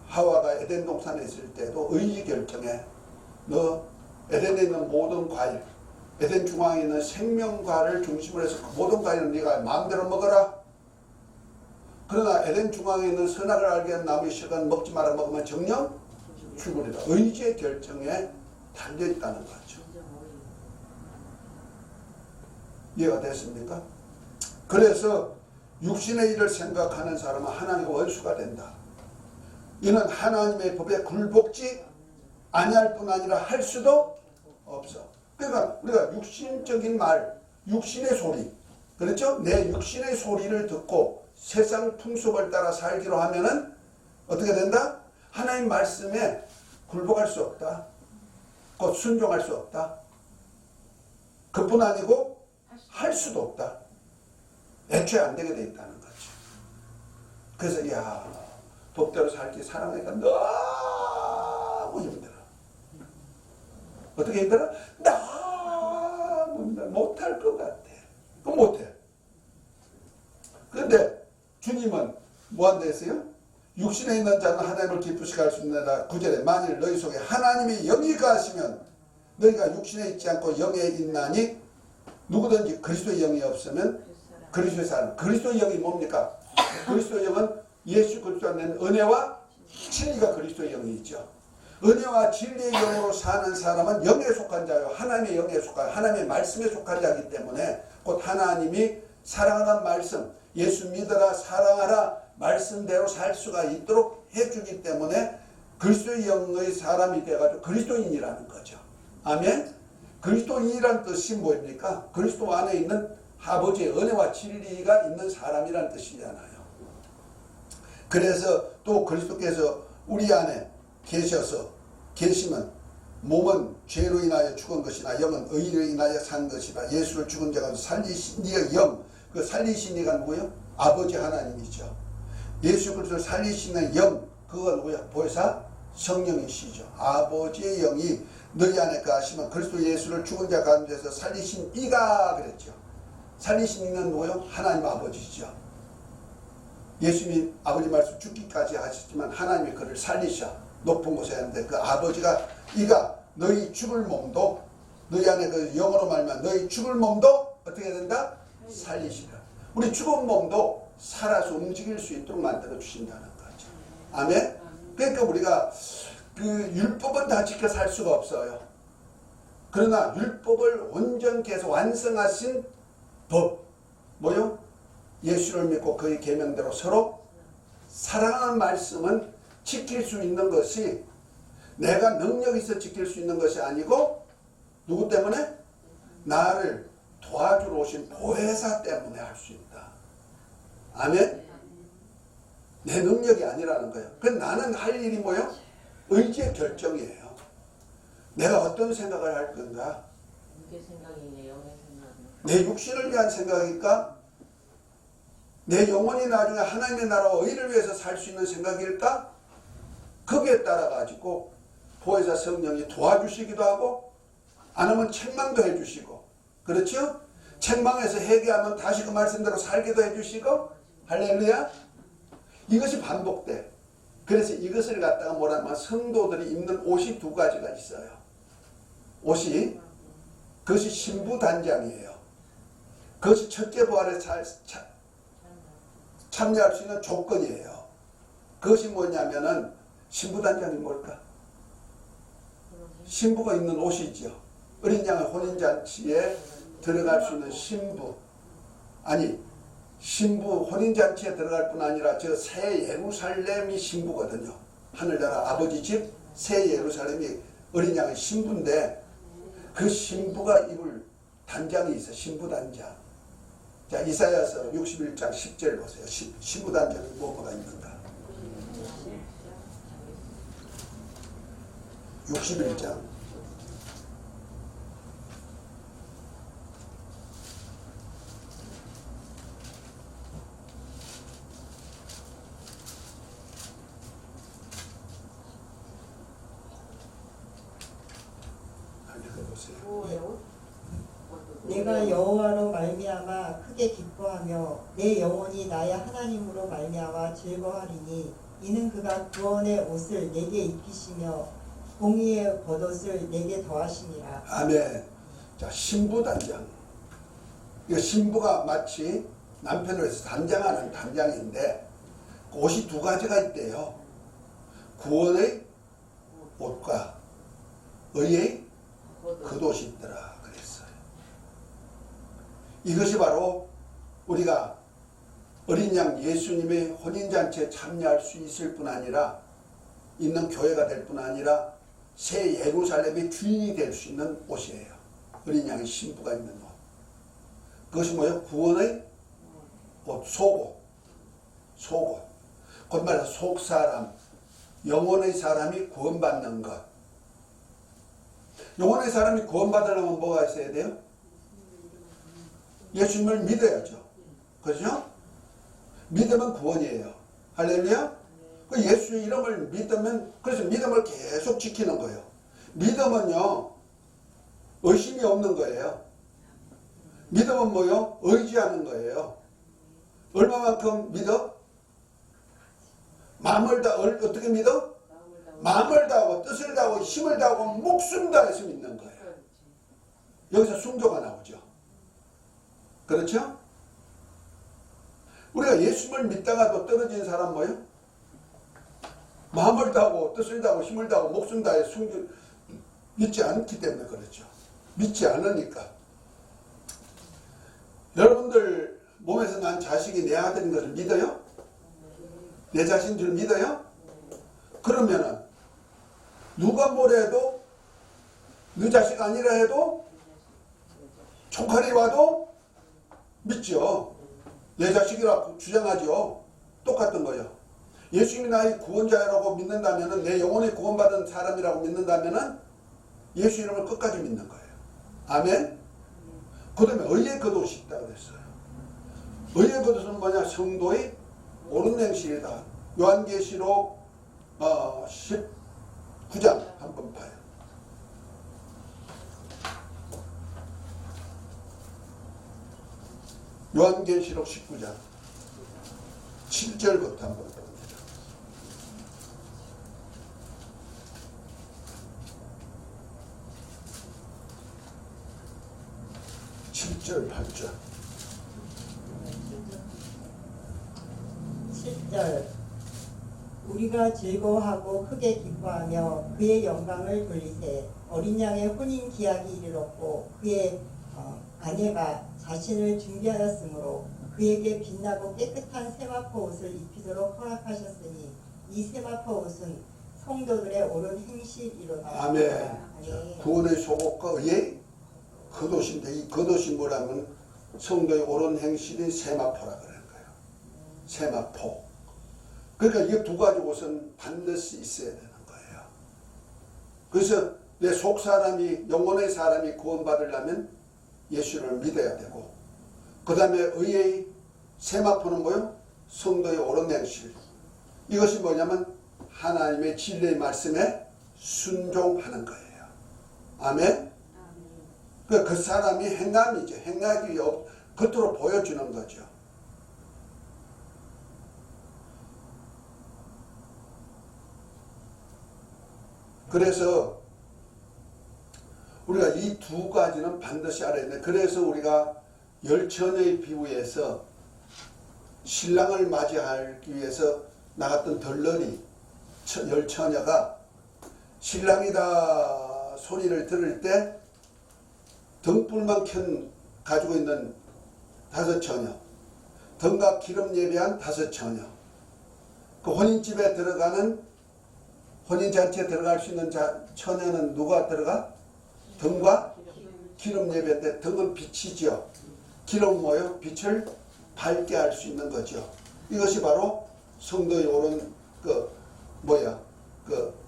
하와가 에덴 동산에 있을 때도 의지 결정에 너 에덴에 있는 모든 과일, 에덴 중앙에 있는 생명과를 중심으로 해서 그 모든 과일은 네가 마음대로 먹어라. 그러나 에덴 중앙에 있는 선악을 알게 하는 나무의 실과는 먹지 마라. 먹으면 정령 죽으리라. 의지의 결정에 달려있다는 거죠. 이해가 됐습니까? 그래서 육신의 일을 생각하는 사람은 하나님과 원수가 된다. 이는 하나님의 법에 굴복지 아니할 뿐 아니라 할 수도 없어. 그러니까 우리가 육신적인 말, 육신의 소리, 그렇죠? 내 육신의 소리를 듣고 세상 풍속을 따라 살기로 하면은 어떻게 된다? 하나님 말씀에 굴복할 수 없다. 곧 순종할 수 없다. 그뿐 아니고 할 수도 없다. 애초에 안 되게 돼 있다는 거죠. 그래서 야, 법대로 살기 사랑하니까 너무 힘들어. 어떻게 힘들어? 너무 힘들어. 못할 것 같아. 그럼 못해. 그런데 주님은 뭐한다 했어요? 육신에 있는 자는 하나님을 기쁘시게 할 수 있느니라. 9절에 만일 너희 속에 하나님이 영이 가시면 너희가 육신에 있지 않고 영에 있나니 누구든지 그리스도의 영이 없으면 그리스도의 사람. 그리스도의 영이 뭡니까? 그리스도의 영은 예수 그리스도가 낸 은혜와 진리가 그리스도의 영이 있죠. 은혜와 진리의 영으로 사는 사람은 영에 속한 자요. 하나님의 영에 속한, 하나님의 말씀에 속한 자이기 때문에 곧 하나님이 사랑하는 말씀, 예수 믿어라, 사랑하라, 말씀대로 살 수가 있도록 해주기 때문에 그리스도의 영의 사람이 돼가지고 그리스도인이라는 거죠. 아멘? 그리스도인이라는 뜻이 뭡니까? 그리스도 안에 있는 아버지의 은혜와 진리가 있는 사람이라는 뜻이잖아요. 그래서 또 그리스도께서 우리 안에 계시면 몸은 죄로 인하여 죽은 것이나 영은 의로 인하여 산 것이다. 예수를 죽은 자가 살리신 이의 영, 그 살리신 이가 누구요? 아버지 하나님이죠. 예수 그리스도를 살리시는 영, 그건 누구야? 보혜사 성령이시죠. 아버지의 영이 너희 안에 가시면 그리스도 예수를 죽은 자 가운데서 살리신 이가 그랬죠. 살리신 이는 누구요? 하나님 아버지죠. 예수님이 아버지 말씀 죽기까지 하셨지만 하나님이 그를 살리셔 높은 곳에 했는데 그 아버지가 이가 너희 죽을 몸도 너희 안에 그 영으로 말하면 너희 죽을 몸도 어떻게 된다? 살리시라. 우리 죽은 몸도 살아서 움직일 수 있도록 만들어 주신다는 거죠. 아멘? 그러니까 우리가 그 율법은 다 지켜 살 수가 없어요. 그러나 율법을 온전케 해서 완성하신 법 뭐요? 예수를 믿고 그의 계명대로 서로 사랑하는 말씀은 지킬 수 있는 것이 내가 능력이 있어 지킬 수 있는 것이 아니고 누구 때문에? 나를 도와주러 오신 보혜사 때문에 할 수 있다. 아멘? 내 능력이 아니라는 거예요. 그 나는 할 일이 뭐예요? 의지의 결정이에요. 내가 어떤 생각을 할 건가? 내 육신을 위한 생각일까? 내 영혼이 나중에 하나님의 나라와 의를 위해서 살 수 있는 생각일까? 거기에 따라 가지고 보혜사 성령이 도와주시기도 하고 안 하면 책망도 해주시고 그렇죠? 책망해서 회개하면 다시 그 말씀대로 살기도 해주시고 할렐루야. 이것이 반복돼. 그래서 이것을 갖다가 뭐라면 성도들이 입는 옷이 두 가지가 있어요. 옷이 그것이 신부단장이에요. 그것이 첫째 부활에 참여할 수 있는 조건이에요. 그것이 뭐냐면은 신부단장이 뭘까? 신부가 입는 옷이죠. 어린 양의 혼인잔치에 들어갈 수 있는 신부. 아니 신부 혼인잔치에 들어갈 뿐 아니라 저 새 예루살렘이 신부거든요. 하늘나라 아버지 집 새 예루살렘이 어린 양의 신부인데 그 신부가 입을 단장이 있어. 신부단장. 자, 이사야서 61장 10절 보세요. 신부단장에 뭐가 있는가? 61장. 뭐예요? 내가 여호와로 말미암아 크게 기뻐하며 내 영혼이 나의 하나님으로 말미암아 즐거워하리니 이는 그가 구원의 옷을 내게 입히시며 공의의 겉옷을 내게 더하시니라. 아멘. 자, 신부단장. 이 신부가 마치 남편을 위해서 단장하는 단장인데 옷이 두 가지가 있대요. 구원의 옷과 의의 겉옷이 있더라 그랬어요. 이것이 바로 우리가 어린 양 예수님의 혼인잔치에 참여할 수 있을 뿐 아니라 있는 교회가 될 뿐 아니라 새 예루살렘의 주인이 될 수 있는 옷이에요. 어린 양의 신부가 입는 옷. 그것이 뭐예요? 구원의 옷, 속옷. 속옷. 곧 말해서 속사람, 영혼의 사람이 구원받는 것. 영혼의 사람이 구원받으려면 뭐가 있어야 돼요? 예수님을 믿어야죠. 그렇죠? 믿으면 구원이에요. 할렐루야? 그 예수 이름을 믿으면, 그래서 믿음을 계속 지키는 거예요. 믿음은요, 의심이 없는 거예요. 믿음은 뭐요? 의지하는 거예요. 얼마만큼 믿어? 마음을 다, 어떻게 믿어? 마음을 다하고, 뜻을 다하고, 힘을 다하고, 목숨 다해서 믿는 거예요. 여기서 순교가 나오죠. 그렇죠? 우리가 예수님을 믿다가도 떨어진 사람 뭐예요? 마음을 다하고 뜻을 다하고 힘을 다하고 목숨 다해 순교 믿지 않기 때문에 그렇죠. 믿지 않으니까. 여러분들 몸에서 난 자식이 내 아들인 것을 믿어요? 내 자신인 줄 믿어요? 그러면은 누가 뭐래도 네 자식 아니라 해도 총칼이 와도 믿죠. 내 자식이라고 주장하죠. 똑같은 거예요. 예수님이 나의 구원자라고 믿는다면, 내 영혼이 구원받은 사람이라고 믿는다면 예수 이름을 끝까지 믿는 거예요. 아멘? 그 다음에 의의 겉옷이 있다고 그랬어요. 의의 겉옷은 뭐냐? 성도의 옳은 행실이다. 요한계시록 19장 한번 봐요. 요한계시록 19장 7절부터 한번 봅니다. 7절 8절 7절 우리가 즐거워하고 크게 기뻐하며 그의 영광을 돌리세. 어린 양의 혼인 기약이 이르렀고 그의 아내가 자신을 준비하였으므로 그에게 빛나고 깨끗한 세마포 옷을 입히도록 허락하셨으니 이 세마포 옷은 성도들의 옳은 행실이로다. 아멘. 구원의 속옷과 의의 겉옷인데, 이 겉옷이 뭐라면 성도의 옳은 행실이 세마포라 그러는 거예요. 세마포. 그러니까 이 두 가지 옷은 반드시 있어야 되는 거예요. 그래서 내 속사람이, 영혼의 사람이 구원받으려면 예수를 믿어야 되고, 그 다음에 의의 세마포는 뭐요? 성도의 옳은 행실. 이것이 뭐냐면 하나님의 진리의 말씀에 순종하는 거예요. 아멘? 그 사람이 행함이죠. 행하기 겉으로 보여주는 거죠. 그래서 우리가 이 두 가지는 반드시 알아야 돼. 그래서 우리가 열처녀의 비유에서 신랑을 맞이하기 위해서 나갔던 덜러리 열처녀가 신랑이다 소리를 들을 때 등불만 가지고 있는 5처녀, 등과 기름 예배한 5처녀, 그 혼인집에 들어가는, 혼인잔치에 들어갈 수 있는 처녀는 누가 들어가? 등과 기름 예배인데, 등은 빛이죠. 기름 뭐요? 빛을 밝게 할 수 있는 거죠. 이것이 바로 성도의 옳은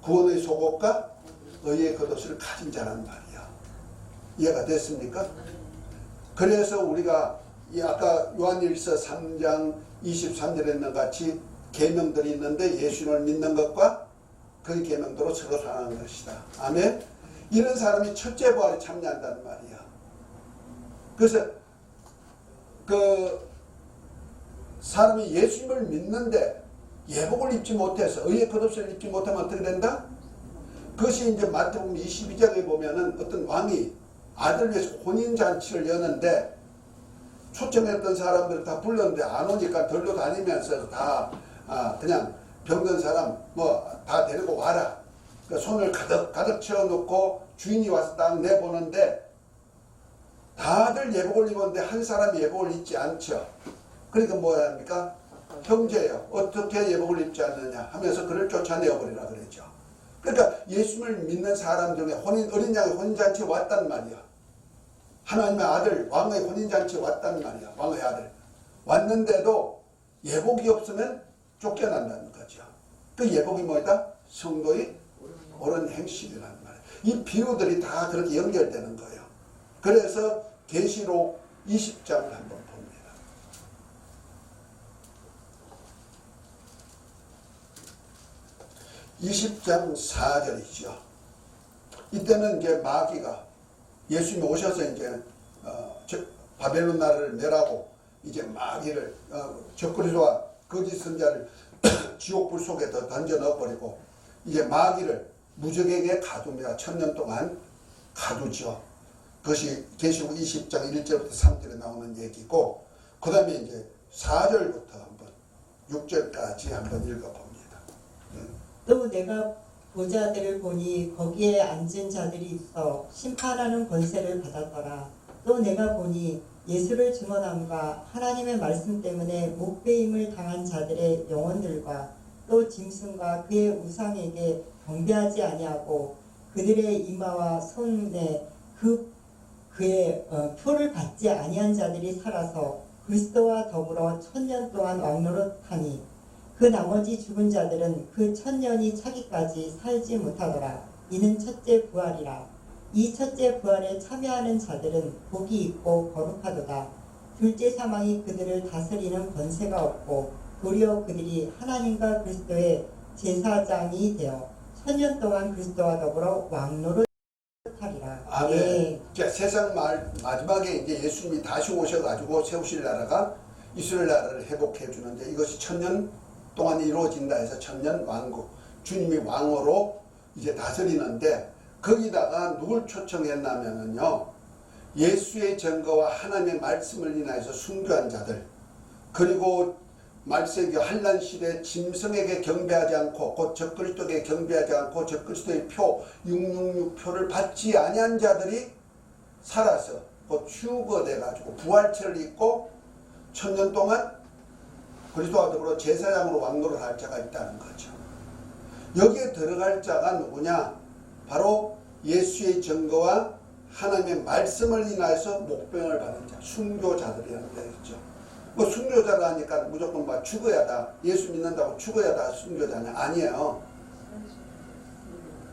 구원의 속옷과 의의 겉옷을 가진 자란 말이야. 이해가 됐습니까? 그래서 우리가 아까 요한일서 3장 23절에 있는 같이 계명들이 있는데 예수님을 믿는 것과 그 계명대로 서로 사랑하는 것이다. 아멘. 이런 사람이 첫째 부활에 참여한다는 말이야. 그래서 그 사람이 예수님을 믿는데 예복을 입지 못해서 의의 겉옷을 입지 못하면 어떻게 된다? 그것이 이제 마태복음 22장에 보면은 어떤 왕이 아들 위해서 혼인잔치를 여는데 초청했던 사람들 다 불렀는데 안 오니까 들로 다니면서 다 그냥 병든 사람 다 데리고 와라. 그러니까 손을 가득 채워놓고 주인이 와서 딱 내보는데 다들 예복을 입었는데 한 사람이 예복을 입지 않죠. 그러니까 뭐야 합니까? 형제요, 어떻게 예복을 입지 않느냐 하면서 그를 쫓아내어버리라 그랬죠. 그러니까 예수님을 믿는 사람 중에 어린 양의 혼인잔치에 왔단 말이야. 하나님의 아들 왕의 혼인잔치에 왔단 말이야. 왕의 아들 왔는데도 예복이 없으면 쫓겨난다는 거죠. 그 예복이 뭐다? 성도의 옳은 행실이라는 말이야. 이 비유들이 다 그렇게 연결되는 거예요. 그래서 계시록 20장을 한번 봅니다. 20장 4절이죠. 이때는 이제 마귀가 예수님이 오셔서 이제 바벨론 나라를 멸하고 이제 마귀를 적그리스도와 거짓 선자를 지옥 불 속에 더 던져 넣어버리고 이제 마귀를 무적에게 가둡니다. 1000년 동안 가두죠. 그것이 계시록 20장 1절부터 3절에 나오는 얘기고, 그 다음에 이제 4절부터 한번 6절까지 한번 읽어봅니다. 또 내가 보좌들을 보니 거기에 앉은 자들이 있어 심판하는 권세를 받았더라. 또 내가 보니 예수를 증언함과 하나님의 말씀 때문에 목배임을 당한 자들의 영혼들과 또 짐승과 그의 우상에게 경배하지 아니하고 그들의 이마와 손에 그의 표를 받지 아니한 자들이 살아서 그리스도와 더불어 1000년 동안 왕노릇하니 그 나머지 죽은 자들은 그 1000년이 차기까지 살지 못하더라. 이는 첫째 부활이라. 이 첫째 부활에 참여하는 자들은 복이 있고 거룩하도다. 둘째 사망이 그들을 다스리는 권세가 없고 도리어 그들이 하나님과 그리스도의 제사장이 되어 1000년 동안 그리스도와 더불어 왕노릇하리라. 아멘. 네. 자, 세상 마지막에 이제 예수님이 다시 오셔가지고 세우실 나라가 이스라엘 나라를 회복해 주는데 이것이 1000년 동안 이루어진다 해서 1000년 왕국, 주님이 왕으로 이제 다스리는데 거기다가 누굴 초청했냐면요, 예수의 증거와 하나님의 말씀을 인하여서 순교한 자들, 그리고 말세기 환란 시대 짐승에게 경배하지 않고 곧 적그리스도에게 경배하지 않고 적그리스도의 표 666표를 받지 아니한 자들이 살아서 곧 휴거돼 가지고 부활체를 입고 1000년 동안 그리스도와 더불어 제사장으로 왕노를 할 자가 있다는 거죠. 여기에 들어갈 자가 누구냐? 바로 예수의 증거와 하나님의 말씀을 인하여서 목병을 받은 자, 순교자들이라는 거죠. 뭐 순교자라 하니까 무조건 막 죽어야다, 예수 믿는다고 죽어야다 순교자냐? 아니에요.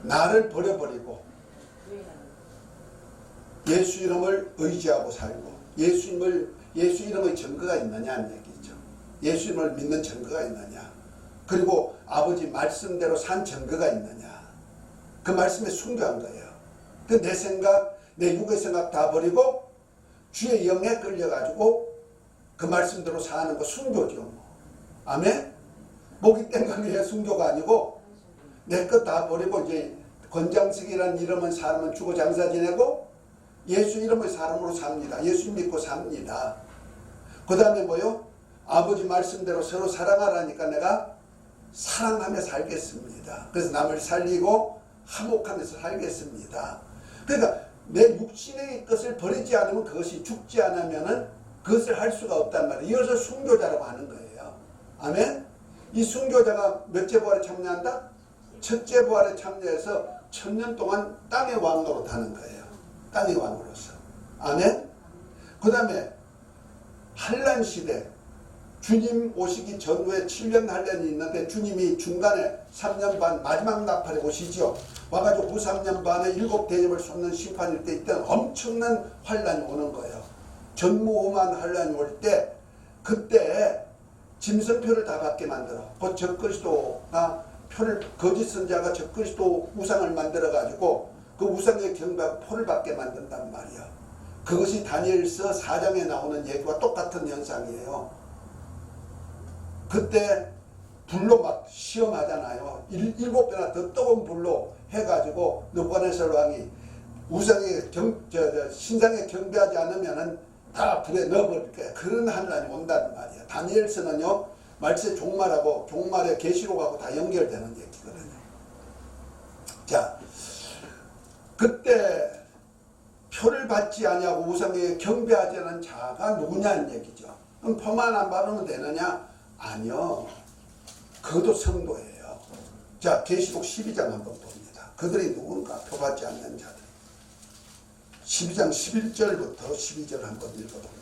나를 버려버리고 예수 이름을 의지하고 살고 예수 이름의 증거가 있느냐는 얘기죠. 예수 이름을 믿는 증거가 있느냐, 그리고 아버지 말씀대로 산 증거가 있느냐, 그 말씀에 순교한 거예요. 그 내 생각, 내 육의 생각 다 버리고 주의 영에 끌려가지고 그 말씀대로 사는 거 순교죠. 아멘? 목이 땡깡이야 순교가 아니고 내 것 다 버리고 이제 권장석이라는 이름은 사람은 주고 장사 지내고 예수 이름의 사람으로 삽니다. 예수 믿고 삽니다. 그 다음에 뭐요? 아버지 말씀대로 서로 사랑하라니까 내가 사랑하며 살겠습니다. 그래서 남을 살리고 화목하면서 살겠습니다. 그러니까 내 육신의 것을 버리지 않으면 그것이 죽지 않으면은 그것을 할 수가 없단 말이에요. 이것을 순교자라고 하는 거예요. 아멘? 이 순교자가 몇째 부활에 참여한다? 첫째 부활에 참여해서 1000년 동안 땅의 왕노로 타는 거예요. 땅의 왕으로서. 아멘? 그 다음에 환란 시대, 주님 오시기 전후에 7년 환란이 있는데 주님이 중간에 3년 반 마지막 나팔에 오시죠. 와가지고 그 3년 반에 7 대접을 쏟는 심판일 때 이때는 엄청난 환란이 오는 거예요. 전무후무한 환란이 올 때 그때 짐승표를 다 받게 만들어. 그 적그리스도가 표를 거짓 선자가 적그리스도 우상을 만들어 가지고 그 우상에 경배하고 표를 받게 만든단 말이야. 그것이 다니엘서 4장에 나오는 얘기와 똑같은 현상이에요. 그때 불로 막 시험하잖아요. 7배나 더 뜨거운 불로 해가지고 느부갓네살 왕이 우상에 신상에 경배하지 않으면은 다 불에 넣어버릴 거야. 그런 환란이 온다는 말이야. 다니엘서는요, 말세 종말하고 종말의 계시록하고 다 연결되는 얘기거든요. 자, 그때 표를 받지 아니하고 우상에 경배하지 않은 자가 누구냐는 얘기죠. 그럼 표만 안 받으면 되느냐? 아니요. 그것도 성도예요. 자, 계시록 12장 한번 봅니다. 그들이 누군가? 표 받지 않는 자들. 12장 11절부터 12절 한번 읽어봅니다.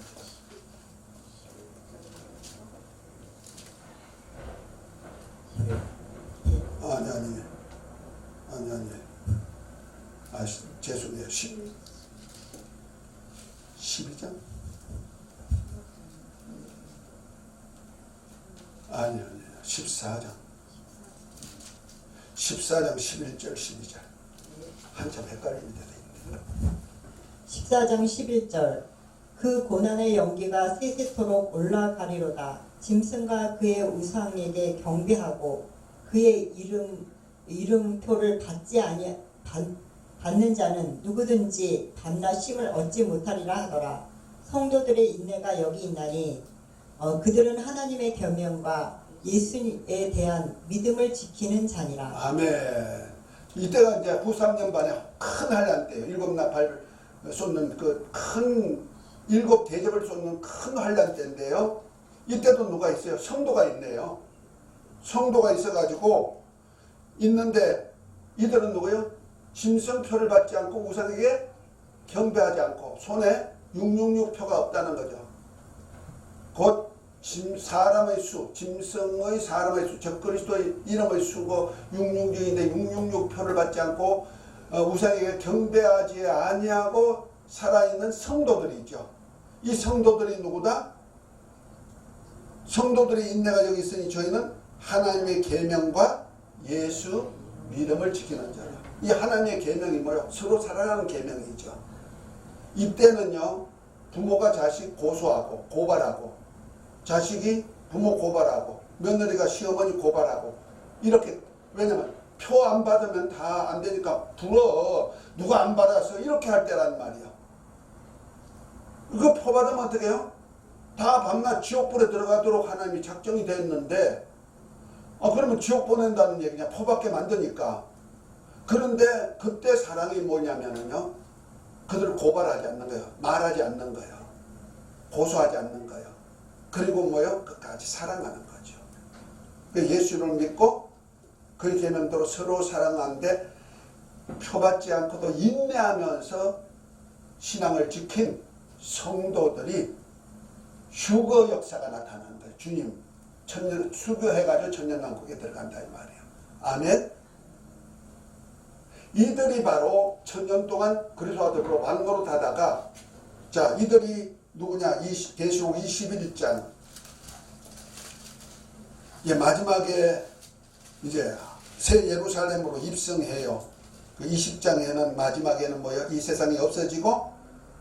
아니. 죄송해요. 12장? 아니요. 14장. 14장 11절 12절. 한참 헷갈리게 되어 있네요. 14장 11절 그 고난의 연기가 세세토록 올라가리로다. 짐승과 그의 우상에게 경배하고 그의 이름표를 받는 자는 누구든지 밤낮 쉼을 얻지 못하리라 하더라. 성도들의 인내가 여기 있나니 그들은 하나님의 계명과 예수에 대한 믿음을 지키는 자니라. 아멘. 이때가 이제 후 3년 반에 큰 환란 때예요. 7 나팔 쏟는 그 큰 7 대접을 쏟는 큰 환란 때인데요. 이때도 누가 있어요? 성도가 있네요. 성도가 있어가지고 있는데 이들은 누구예요? 짐승표를 받지 않고 우상에게 경배하지 않고 손에 666표가 없다는 거죠. 곧 사람의 수, 짐승의 사람의 수, 적그리스도의 이름의 수고 666인데 666표를 받지 않고 우상에게 경배하지 아니하고 살아있는 성도들이죠. 이 성도들이 누구다? 성도들의 인내가 여기 있으니 저희는 하나님의 계명과 예수 믿음을 지키는 자라. 이 하나님의 계명이 뭐예요? 서로 사랑하는 계명이죠. 이때는요, 부모가 자식 고소하고 고발하고, 자식이 부모 고발하고, 며느리가 시어머니 고발하고, 이렇게. 왜냐면 표 안 받으면 다 안 되니까 불어. 누가 안 받아서 이렇게 할 때란 말이야. 이거 표 받으면 어떻게 해요? 다 밤낮 지옥불에 들어가도록 하나님이 작정이 됐는데, 그러면 지옥 보낸다는 얘기냐? 표 받게 만드니까. 그런데 그때 사랑이 뭐냐면요, 그들을 고발하지 않는 거예요. 말하지 않는 거예요. 고소하지 않는 거예요. 그리고 뭐요? 끝까지 사랑하는 거죠. 예수를 믿고 그의 계명대로 서로 사랑하는데 표받지 않고도 인내하면서 신앙을 지킨 성도들이 휴거 역사가 나타나는 거예요. 주님 천년 수교해가지고 천년왕국에 들어간다 이 말이에요. 아멘. 이들이 바로 천년 동안 그리스도와 왕노릇 하다가, 자, 이들이 누구냐? 계시록 21장 마지막에 이제 새 예루살렘으로 입성해요. 그 20장에는 마지막에는 뭐예요? 이 세상이 없어지고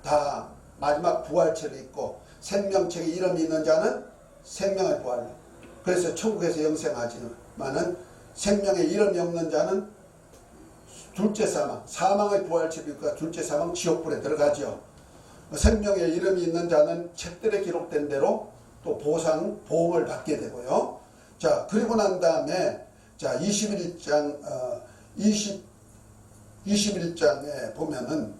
다 마지막 부활체를 입고 생명책에 이름이 있는 자는 생명의 부활. 그래서 천국에서 영생하지만은 생명에 이름이 없는 자는 둘째 사망, 사망의 부활체를 입고 둘째 사망 지옥불에 들어가죠. 생명에 이름이 있는 자는 책들에 기록된 대로 또 보응을 받게 되고요. 자, 그리고 난 다음에 자, 21장에 보면은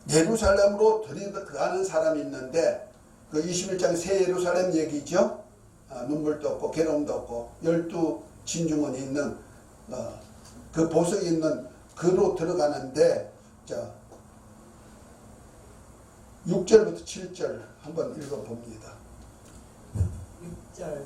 예루살렘으로 들어가는 사람이 있는데, 그 21장 새 예루살렘 얘기죠. 눈물도 없고 괴로움도 없고 12 진주문이 있는 그 보석이 있는 그로 들어가는데, 자, 6절부터 7절 한번 읽어봅니다. 10절.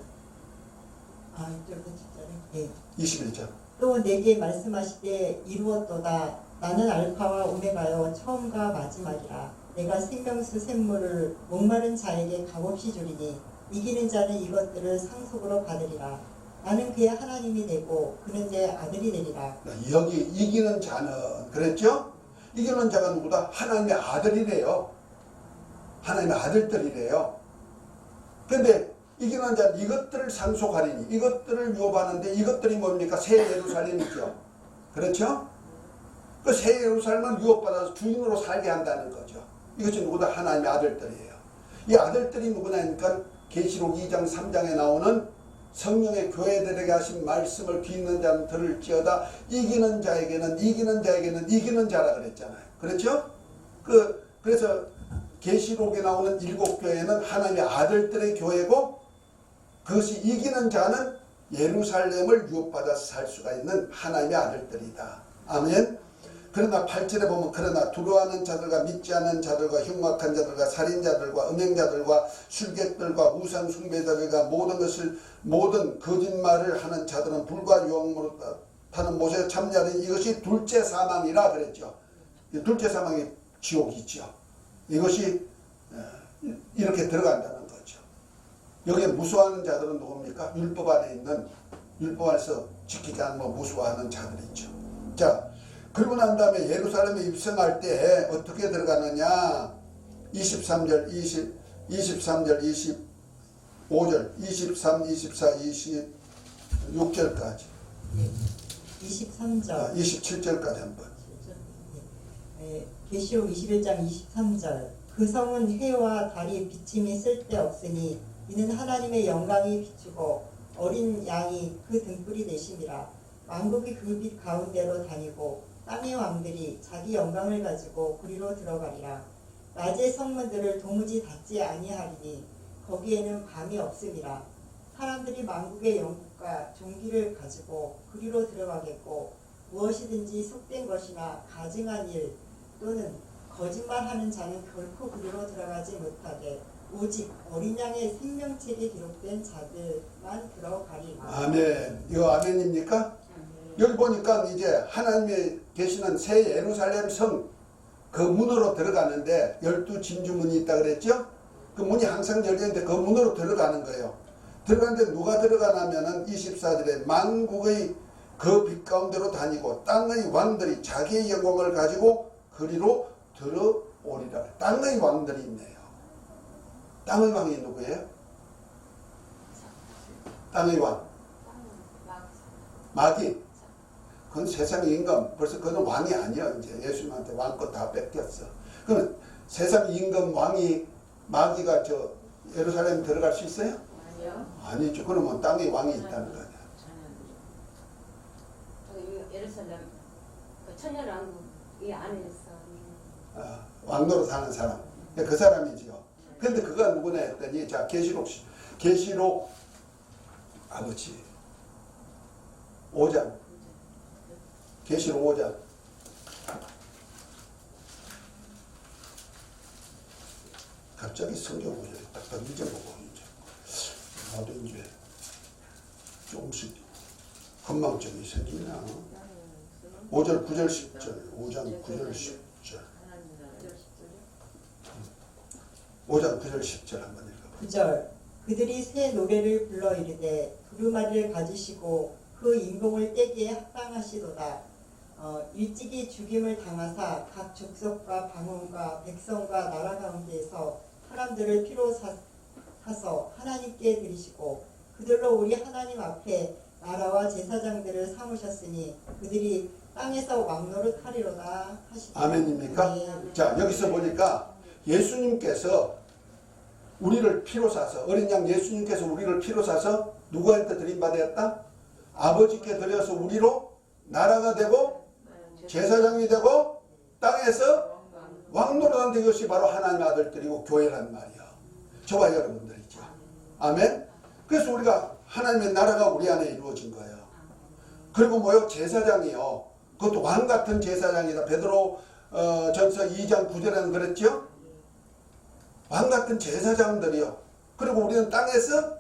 6절부터 10절에. 예. 21절. 또 내게 말씀하시되 이루었도다. 나는 알파와 오메가요 처음과 마지막이라. 내가 생명수 샘물을 목마른 자에게 값없이 주리니 이기는 자는 이것들을 상속으로 받으리라. 나는 그의 하나님이 되고 그는 내 아들이 되리라. 여기 이기는 자는 그랬죠? 이기는 자가 누구다? 하나님의 아들이래요. 하나님의 아들들이래요. 근데 이기는 자는 이것들을 상속하리니 이것들을 유업하는데 이것들이 뭡니까? 새 예루살렘이죠. 그렇죠? 그 새 예루살렘을 유업받아서 주인으로 살게 한다는 거죠. 이것이 누구다? 하나님의 아들들이에요. 이 아들들이 누구냐니까 계시록 2장 3장에 나오는 성령의 교회들에게 하신 말씀을 듣는 자는 들을지어다. 이기는 자에게는 이기는 자라 그랬잖아요. 그렇죠? 그래서 계시록에 나오는 7교회는 하나님의 아들들의 교회고 그것이 이기는 자는 예루살렘을 유업받아서 살 수가 있는 하나님의 아들들이다. 아멘. 그러나 8절에 보면 그러나 두려워하는 자들과 믿지 않는 자들과 흉악한 자들과 살인자들과 음행자들과 술객들과 우상 숭배자들과 모든 거짓말을 하는 자들은 불과 유황으로 타는 못에 참여하는 이것이 둘째 사망이라 그랬죠. 둘째 사망이 지옥이죠. 이것이 이렇게 들어간다는 거죠. 여기에 무수하는 자들은 누굽니까? 율법 안에 있는 율법 안에서 지키지 않는 무수하는 자들이죠. 자, 그리고 난 다음에 예루살렘에 입성할 때 어떻게 들어가느냐? 23절, 23절, 25절, 23, 24, 26절까지. 23절. 27절까지 한번. 계시록 21장 23절. 그 성은 해와 달이 비침이 쓸데없으니 이는 하나님의 영광이 비추고 어린 양이 그 등불이 되심이라. 만국이 그 빛 가운데로 다니고 땅의 왕들이 자기 영광을 가지고 그리로 들어가리라. 낮의 성문들을 도무지 닫지 아니하리니 거기에는 밤이 없음이라. 사람들이 만국의 영국과 종기를 가지고 그리로 들어가겠고 무엇이든지 속된 것이나 가증한 일 또는 거짓말하는 자는 결코 그리로 들어가지 못하게 오직 어린 양의 생명책에 기록된 자들만 들어가리라. 아멘. 이거 아멘입니까? 여기 보니까 이제 하나님의 계시는 새 예루살렘 성 그 문으로 들어가는데 12진주문이 있다 그랬죠? 그 문이 항상 열려있는데 그 문으로 들어가는 거예요. 들어가는데 누가 들어가냐면은 24절에 만국의 그 빛 가운데로 다니고 땅의 왕들이 자기의 영광을 가지고 그리로 들어오리라. 땅의 왕들이 있네요. 땅의 왕이 누구예요? 땅의 왕. 마귀. 그건 세상의 임금. 벌써 그건 왕이 아니야. 이제 예수님한테 왕권 다 뺏겼어. 그럼 세상 임금 왕이 마귀가 저 예루살렘 들어갈 수 있어요? 아니요. 아니죠. 그러면 땅의 왕이 있다는 거냐. 저기 예루살렘 천년왕국 이 안에 있어. 왕노로 사는 사람. 그 사람이지요. 근데 그가 누구냐 했더니 자 계시록 아버지 5장 계시록 5장 갑자기 성경 구절이 딱딱 잊어보고 이제 나도 이제 조금씩 건망증이 생기나. 5절 9절 10절 5장 9절 10절 5장 9절 10절 한번 읽어봐. 9절. 그들이 새 노래를 불러 이르되 두루마리를 가지시고 그 인공을 떼기에 합당하시도다. 일찍이 죽임을 당하사 각 족속과 방언과 백성과 나라 가운데에서 사람들을 피로 사서 하나님께 드리시고 그들로 우리 하나님 앞에 나라와 제사장들을 삼으셨으니 그들이 땅에서 왕노릇 하리로다 하시다. 아멘입니까? 네. 자, 여기서 보니까 예수님께서 우리를 피로 사서 어린 양 예수님께서 우리를 피로 사서 누구한테 드림받았다? 아버지께 드려서 우리로 나라가 되고 제사장이 되고 땅에서 왕노릇한데 이것이 바로 하나님의 아들들이고 교회란 말이야. 저와 여러분들이죠. 아멘. 그래서 우리가 하나님의 나라가 우리 안에 이루어진 거예요. 그리고 뭐요? 제사장이요. 그것도 왕 같은 제사장이다. 베드로 전서 2장 9절에는 그랬죠. 왕 같은 제사장들이요. 그리고 우리는 땅에서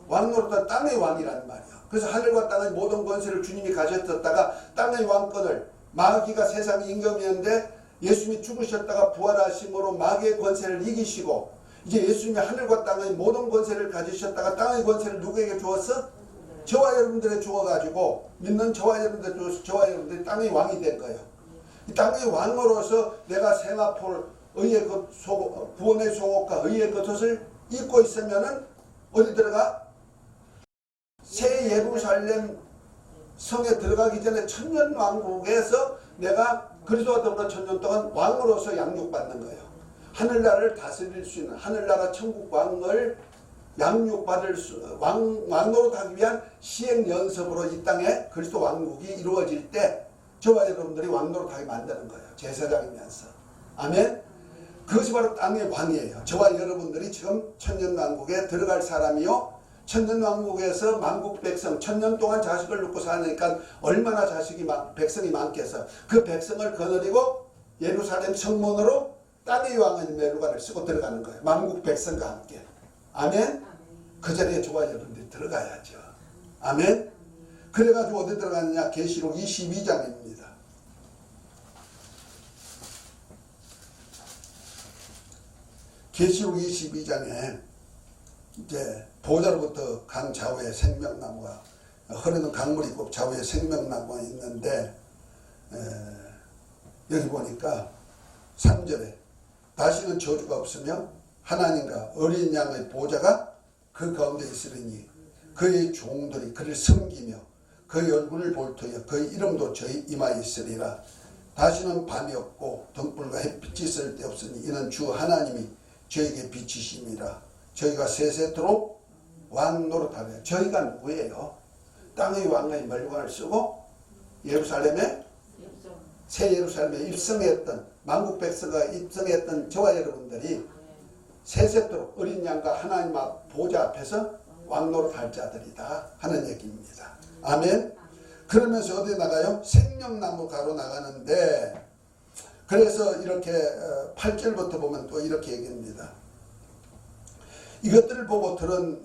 왕 노릇한 땅의 왕이란 말이야. 그래서 하늘과 땅의 모든 권세를 주님이 가졌었다가 땅의 왕권을 마귀가 세상 임금이었는데 예수님이 죽으셨다가 부활하심으로 마귀의 권세를 이기시고 이제 예수님이 하늘과 땅의 모든 권세를 가지셨다가 땅의 권세를 누구에게 주었어? 저와 여러분들에 주어가지고 믿는 저와 여러분들에 주어서 저와 여러분들이 땅의 왕이 된 거예요. 이 땅의 왕으로서 내가 세마포를 의의 구원의 속옷과 의의 겉옷을 입고 있으면은 어디 들어가? 새 예루살렘 성에 들어가기 전에 천년왕국에서 내가 그리스도와 더불어 천년 동안 왕으로서 양육받는 거예요. 하늘나라를 다스릴 수 있는 하늘나라 천국 왕을 양육받을 왕으로 가기 위한 시행 연습으로 이 땅에 그리스도 왕국이 이루어질 때 저와 여러분들이 왕으로 가게 만드는 거예요. 제사장이면서. 아멘. 그것이 바로 땅의 왕이에요. 저와 여러분들이 지금 천년왕국에 들어갈 사람이요. 천년왕국에서 만국 백성 천년 동안 자식을 놓고 사니까 얼마나 백성이 많겠어. 그 백성을 거느리고 예루살렘 성문으로 땅의 왕은 메루가를 쓰고 들어가는 거예요. 만국 백성과 함께. 아멘. 그 자리에 저와 여러분들이 들어가야죠. 아멘. 그래가지고 어디 들어가느냐? 계시록 22장입니다. 계시록 22장에 이제 보좌로부터 강 좌우에 생명나무가 흐르는 강물이 있고 좌우에 생명나무가 있는데 여기 보니까 3절에 다시는 저주가 없으며 하나님과 어린 양의 보좌가 그 가운데 있으리니 그의 종들이 그를 섬기며 그의 얼굴을 볼 터여 그의 이름도 저희 이마에 있으리라. 다시는 밤이 없고 등불과 햇빛이 있을 데 없으니 이는 주 하나님이 저에게 빛이심이라. 저희가 세세토록 왕 노릇하며 저희가 누구예요? 땅의 왕의 멸관을 쓰고 예루살렘에 새 예루살렘에 입성했던 만국 백성가 입성했던 저와 여러분들이 세세토록 어린 양과 하나님 앞 보좌 앞에서 왕 노릇할 자들이다 하는 얘기입니다. 아멘. 그러면서 어디 나가요? 생명나무 가로 나가는데 그래서 이렇게 8절부터 보면 또 이렇게 얘기합니다. 이것들을 보고 들은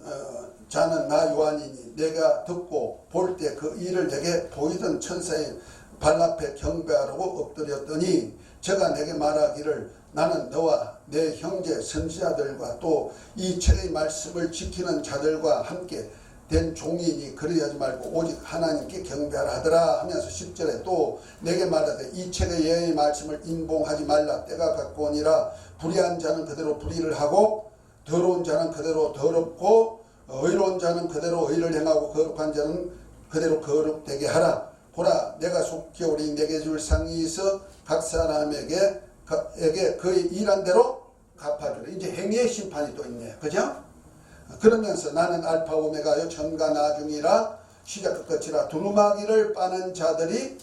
자는 나 요한이니 내가 듣고 볼 때 그 일을 내게 보이던 천사의 발 앞에 경배하라고 엎드렸더니 저가 내게 말하기를 나는 너와 내 형제 선지자들과 또 이 책의 말씀을 지키는 자들과 함께 된 종이니 그리하지 말고 오직 하나님께 경배하라 하더라 하면서 10절에 또 내게 말하되 이 책의 예의 말씀을 인봉하지 말라. 때가 가까우니라. 불의한 자는 그대로 불의를 하고 더러운 자는 그대로 더럽고 의로운 자는 그대로 의를 행하고 거룩한 자는 그대로 거룩되게 하라. 보라 내가 속히 오리 내게 줄 상이 있어 각 사람에게 그의 일한 대로 갚아주라. 이제 행위의 심판이 또 있네요. 그죠? 그러면서 나는 알파 오메가요 전과 나중이라 시작과 끝이라. 두루마기를 빠는 자들이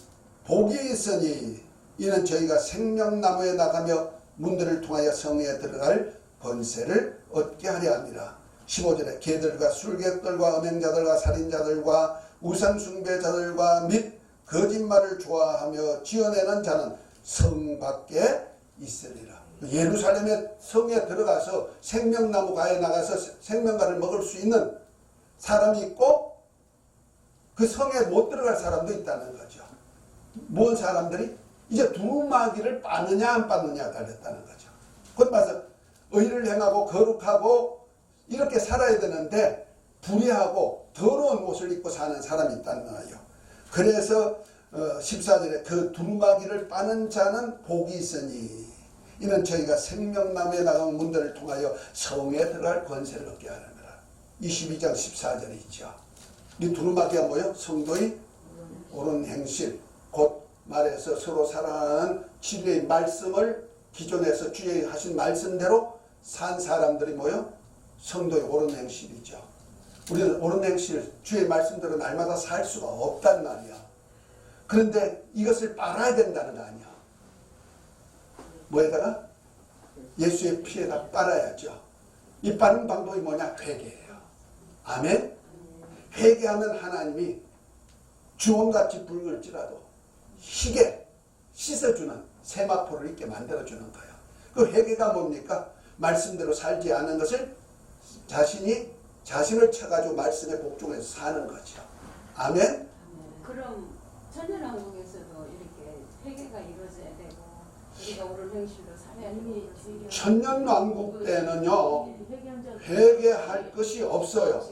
복이 있으니 이는 저희가 생명나무에 나가며 문들을 통하여 성에 들어갈 권세를 얻게 하려 함이라. 15절에 개들과 술객들과 음행자들과 살인자들과 우상숭배자들과 및 거짓말을 좋아하며 지어내는 자는 성 밖에 있으리라. 예루살렘의 성에 들어가서 생명나무 가에 나가서 생명과를 먹을 수 있는 사람이 있고 그 성에 못 들어갈 사람도 있다는 거죠. 뭔 사람들이? 이제 두루마기를 빠느냐 안 빠느냐가 달렸다는 거죠. 곧 말해서 의를 행하고 거룩하고 이렇게 살아야 되는데 불의하고 더러운 옷을 입고 사는 사람이 있다는 거예요. 그래서 14절에 그 두루마기를 빠는 자는 복이 있으니 이는 저희가 생명나무에 나가는 문들을 통하여 성에 들어갈 권세를 얻게 하느니라. 22장 14절에 있죠. 이 두루마기가 뭐예요? 성도의 옳은 행실, 곧 말해서 서로 사랑하는 진리의 말씀을 기존에서 주의 하신 말씀대로 산 사람들이 뭐예요? 성도의 옳은 행실이죠. 우리는 옳은 행실, 주의 말씀대로 날마다 살 수가 없단 말이야. 그런데 이것을 빨아야 된다는 거 아니야. 뭐에다가? 예수의 피에다 빨아야죠. 이 빠른 방법이 뭐냐? 회개예요. 아멘? 회개하면 하나님이 주홍같이 붉을지라도 희게 씻어주는 세마포를 있게 만들어주는 거예요. 그 회개가 뭡니까? 말씀대로 살지 않은 것을 자신이 자신을 쳐가지고 말씀에 복종해서 사는 거죠. 아멘. 그럼 천년왕국에서도 이렇게 회개가 이루어져야 되고 우리가 옳은 행실로 살아야 되고 천년왕국 때는요 회개할 것이 없어요.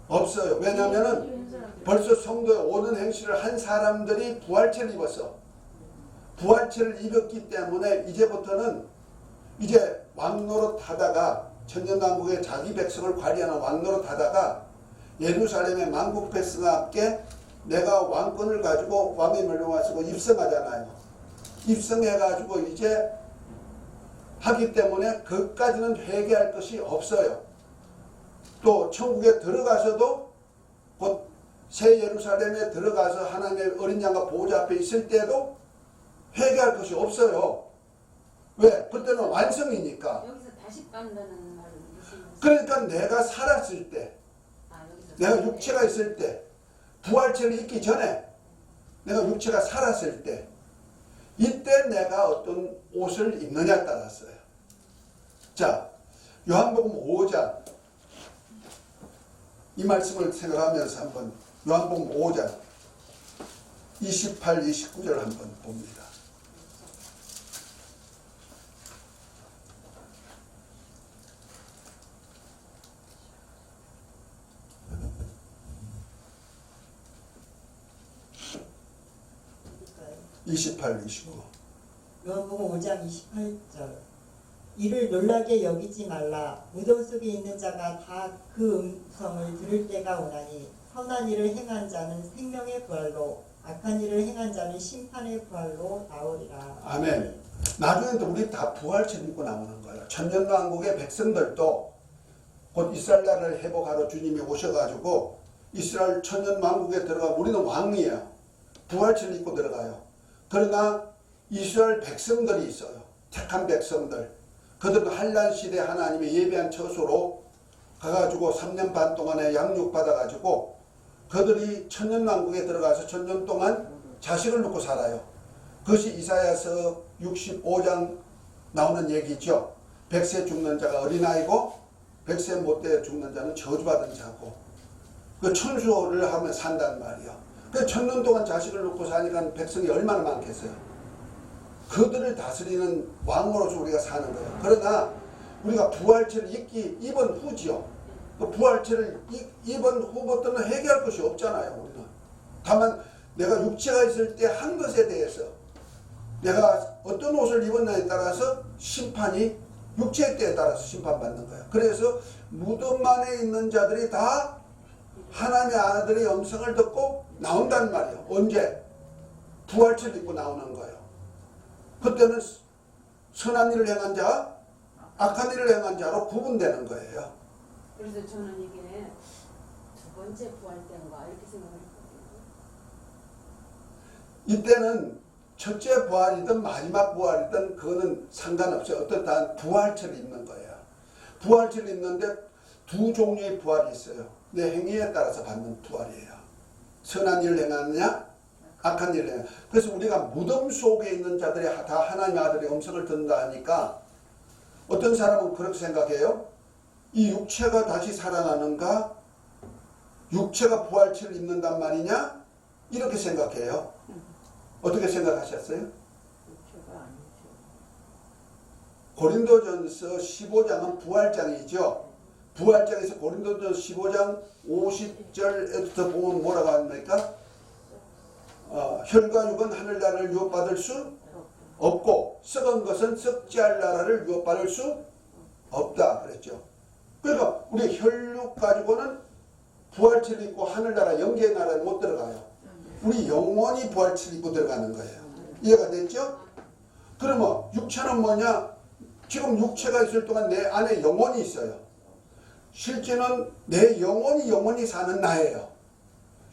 없어요. 왜냐하면은 벌써 성도에 옳은 행실을 한 사람들이 부활체를 입었어. 부활체를 입었기 때문에 이제부터는 이제 왕노릇 하다가 천년왕국의 자기 백성을 관리하는 왕노릇 하다가 예루살렘의 만국 백성과 함께 내가 왕권을 가지고 왕의 멸망을 쓰고 입성하잖아요. 입성해가지고 이제 하기 때문에 그까지는 회개할 것이 없어요. 또 천국에 들어가서도 곧 새 예루살렘에 들어가서 하나님의 어린 양과 보호자 앞에 있을 때도 회개할 것이 없어요. 왜? 그때는 완성이니까. 여기서 다시 깐다는 말은 무슨 그러니까 내가 살았을 때, 내가 육체가 있을 때, 부활체를 입기 전에 내가 육체가 살았을 때 이때 내가 어떤 옷을 입느냐에 따랐어요. 자, 요한복음 5장 이 말씀을 생각하면서 한번 요한복음 5장 28, 29절 한번 봅니다. 그러니까요. 28, 29. 요한복음 5장 28절. 이를 놀라게 여기지 말라. 무덤 속에 있는 자가 다 그 음성을 들을 때가 오나니 선한 일을 행한 자는 생명의 부활로 악한 일을 행한 자는 심판의 부활로 나오리라. 아멘. 나중에 우리 다 부활체 입고 나오는 거예요. 천년왕국의 백성들도 곧 이스라엘 나라를 회복하러 주님이 오셔가지고 이스라엘 천년왕국에 들어가 우리는 왕이에요. 부활체를 입고 들어가요. 그러나 이스라엘 백성들이 있어요. 택한 백성들. 그들도 한란 시대 하나님의 예비한 처소로 가가지고 3년 반 동안에 양육받아가지고 그들이 천년왕국에 들어가서 천년 동안 자식을 놓고 살아요. 그것이 이사야서 65장 나오는 얘기죠. 100세 죽는 자가 어린아이고 100세 못돼 죽는 자는 저주받은 자고 그 천수를 하면 산단 말이에요. 그 천년 동안 자식을 놓고 사니까 백성이 얼마나 많겠어요. 그들을 다스리는 왕으로서 우리가 사는 거예요. 그러나 우리가 부활체를 입은 후지요. 그 부활체를 입은 후부터는 회개할 것이 없잖아요. 우리는. 다만 내가 육체가 있을 때 한 것에 대해서 내가 어떤 옷을 입었냐에 따라서 심판이 육체의 때에 따라서 심판받는 거예요. 그래서 무덤 안에 있는 자들이 다 하나님의 아들의 음성을 듣고 나온단 말이에요. 언제? 부활체를 입고 나오는 거예요. 그때는 선한 일을 행한 자, 악한 일을 행한 자로 구분되는 거예요. 그래서 저는 이게 두 번째 부활 때인가 이렇게 생각했거든요. 이때는 첫째 부활이든 마지막 부활이든 그거는 상관없어요. 어떻든 부활체를 입는 거예요. 부활체를 입는데 두 종류의 부활이 있어요. 내 행위에 따라서 받는 부활이에요. 선한 일을 행하느냐, 악한 일을 행하느냐. 그래서 우리가 무덤 속에 있는 자들이 다 하나님의 아들의 음성을 듣는다 하니까 어떤 사람은 그렇게 생각해요. 이 육체가 다시 살아나는가? 육체가 부활체를 입는단 말이냐? 이렇게 생각해요. 어떻게 생각하셨어요? 육체가 아니죠. 고린도전서 15장은 부활장이죠. 부활장에서 고린도전서 15장 50절부터 보면 뭐라고 합니까? 혈과 육은 하늘나라를 유업받을 수 없고 썩은 것은 썩지 않을 나라를 유업받을 수 없다 그랬죠. 그러니까 우리 혈육 가지고는 부활체를 입고 하늘나라 영계의 나라에 못 들어가요. 우리 영원히 부활체를 입고 들어가는 거예요. 이해가 됐죠? 그러면 육체는 뭐냐? 지금 육체가 있을 동안 내 안에 영혼이 있어요. 실제는 내 영혼이 사는 나예요.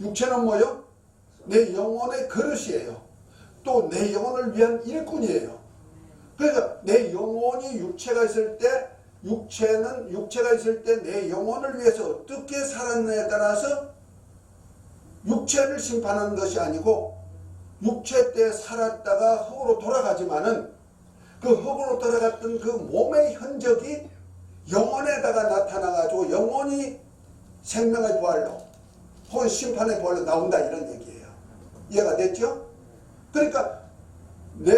육체는 뭐요? 내 영혼의 그릇이에요. 또 내 영혼을 위한 일꾼이에요. 그래서 내 영혼이 육체가 있을 때 육체가 있을 때 내 영혼을 위해서 어떻게 살았느냐에 따라서 육체를 심판하는 것이 아니고 육체 때 살았다가 흙으로 돌아가지만은 그 흙으로 돌아갔던 그 몸의 흔적이 영혼에다가 나타나가지고 영혼 영혼이 생명의 부활로 혹은 심판의 부활로 나온다 이런 얘기예요. 이해가 됐죠? 그러니까 내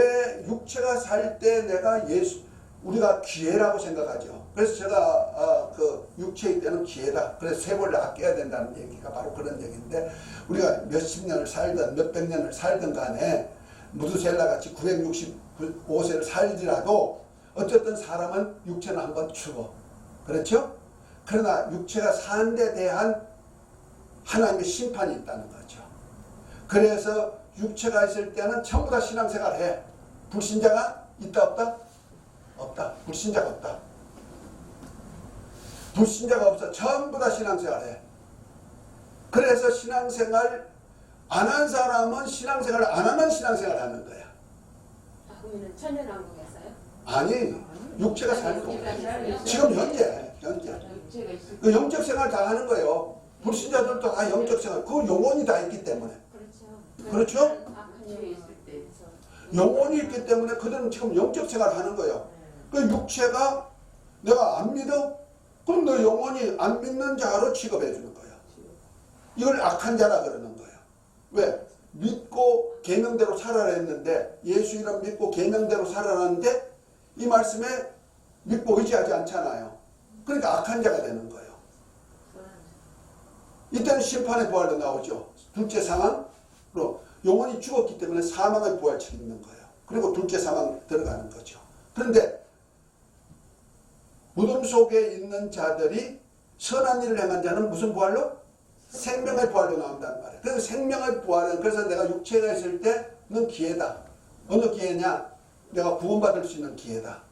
육체가 살 때 내가 우리가 기회라고 생각하죠. 그래서 제가 그 육체일 때는 기회다. 그래서 세월을 아껴야 된다는 얘기가 바로 그런 얘기인데, 우리가 몇십 년을 살든 몇백 년을 살든 간에 무두셀라 같이 965세를 살지라도 어쨌든 사람은 육체는 한번 죽어. 그렇죠? 그러나 육체가 사는 데 대한 하나님의 심판이 있다는 거죠. 그래서 육체가 있을 때는 전부 다 신앙생활 해. 불신자가 있다 없다? 없다. 불신자가 없다. 불신자가 없어. 전부 다 신앙생활 해. 그래서 신앙생활 안 한 사람은 신앙생활 안 하는 신앙생활 하는 거야. 아, 그러면 천연왕국에서요? 아니, 육체가 사는 거. 지금 현재. 육체가 있을 그 영적 생활 다 하는 거예요. 불신자들도 다 영적 생활. 그 영혼이 다 있기 때문에. 그렇죠. 그렇죠? 악한 영이 있을 때. 영혼이 있기 때문에 그들은 지금 영적 생활을 하는 거예요. 그 육체가 내가 안 믿어? 그럼 너 영혼이 안 믿는 자로 취급해 주는 거야. 이걸 악한 자라 그러는 거야. 왜? 믿고 계명대로 살아라 했는데, 예수 이름 믿고 계명대로 살아라는데 이 말씀에 믿고 의지하지 않잖아요. 그러니까 악한 자가 되는 거예요. 이때는 심판의 부활로 나오죠. 둘째 상황으로 영혼이 죽었기 때문에 사망의 부활처럼 있는 거예요. 그리고 둘째 사망 들어가는 거죠. 그런데 무덤 속에 있는 자들이 선한 일을 행한 자는 무슨 부활로? 생명의 부활로 나온다는 말이에요. 그래서 생명의 부활은, 그래서 내가 육체가 있을 때는 기회다. 어느 기회냐? 내가 구원받을 수 있는 기회다.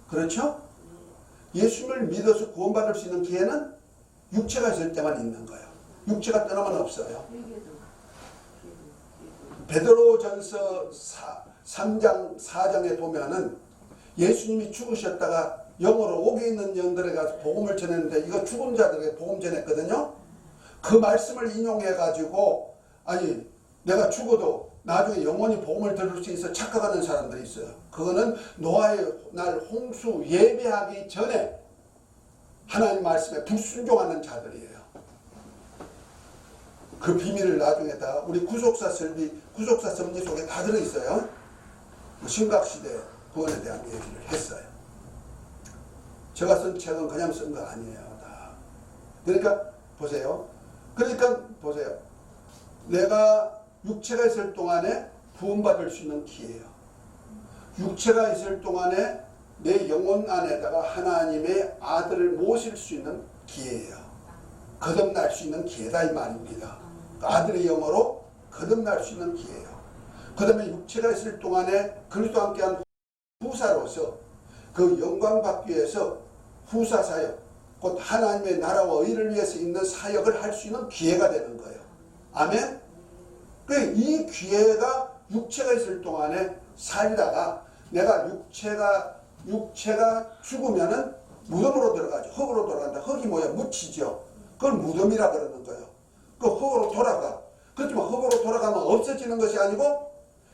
그렇죠? 예수를 믿어서 구원받을 수 있는 기회는 육체가 있을 때만 있는 거예요. 육체가 떠나면 없어요. 베드로전서 3장 4장에 보면은 예수님이 죽으셨다가 영으로 옥에 있는 영들에 가서 복음을 전했는데, 이거 죽은 자들에게 복음 전했거든요. 그 말씀을 인용해 가지고, 아니 내가 죽어도 나중에 영원히 복음을 들을 수 있어 착각하는 사람들이 있어요. 그거는 노아의 날 홍수 예배하기 전에 하나님 말씀에 불순종하는 자들이에요. 그 비밀을 나중에 다 우리 구속사 섭리 속에 다 들어있어요. 신각시대 구원에 대한 얘기를 했어요. 제가 쓴 책은 그냥 쓴 거 아니에요. 다. 그러니까 보세요. 내가 육체가 있을 동안에 구원받을 수 있는 기회예요. 육체가 있을 동안에 내 영혼 안에다가 하나님의 아들을 모실 수 있는 기회예요. 거듭날 수 있는 기회다 이 말입니다. 아들의 영으로 거듭날 수 있는 기회예요. 그 다음에 육체가 있을 동안에 그리스도와 함께한 후사로서 그 영광 받기 위해서 후사 사역, 곧 하나님의 나라와 의를 위해서 있는 사역을 할 수 있는 기회가 되는 거예요. 아멘? 이 기회가 육체가 있을 동안에 살다가 내가 육체가 죽으면은 무덤으로 들어가죠. 흙으로 돌아간다. 흙이 뭐야? 묻히죠. 그걸 무덤이라 그러는 거예요. 그 흙으로 돌아가. 그렇지만 흙으로 돌아가면 없어지는 것이 아니고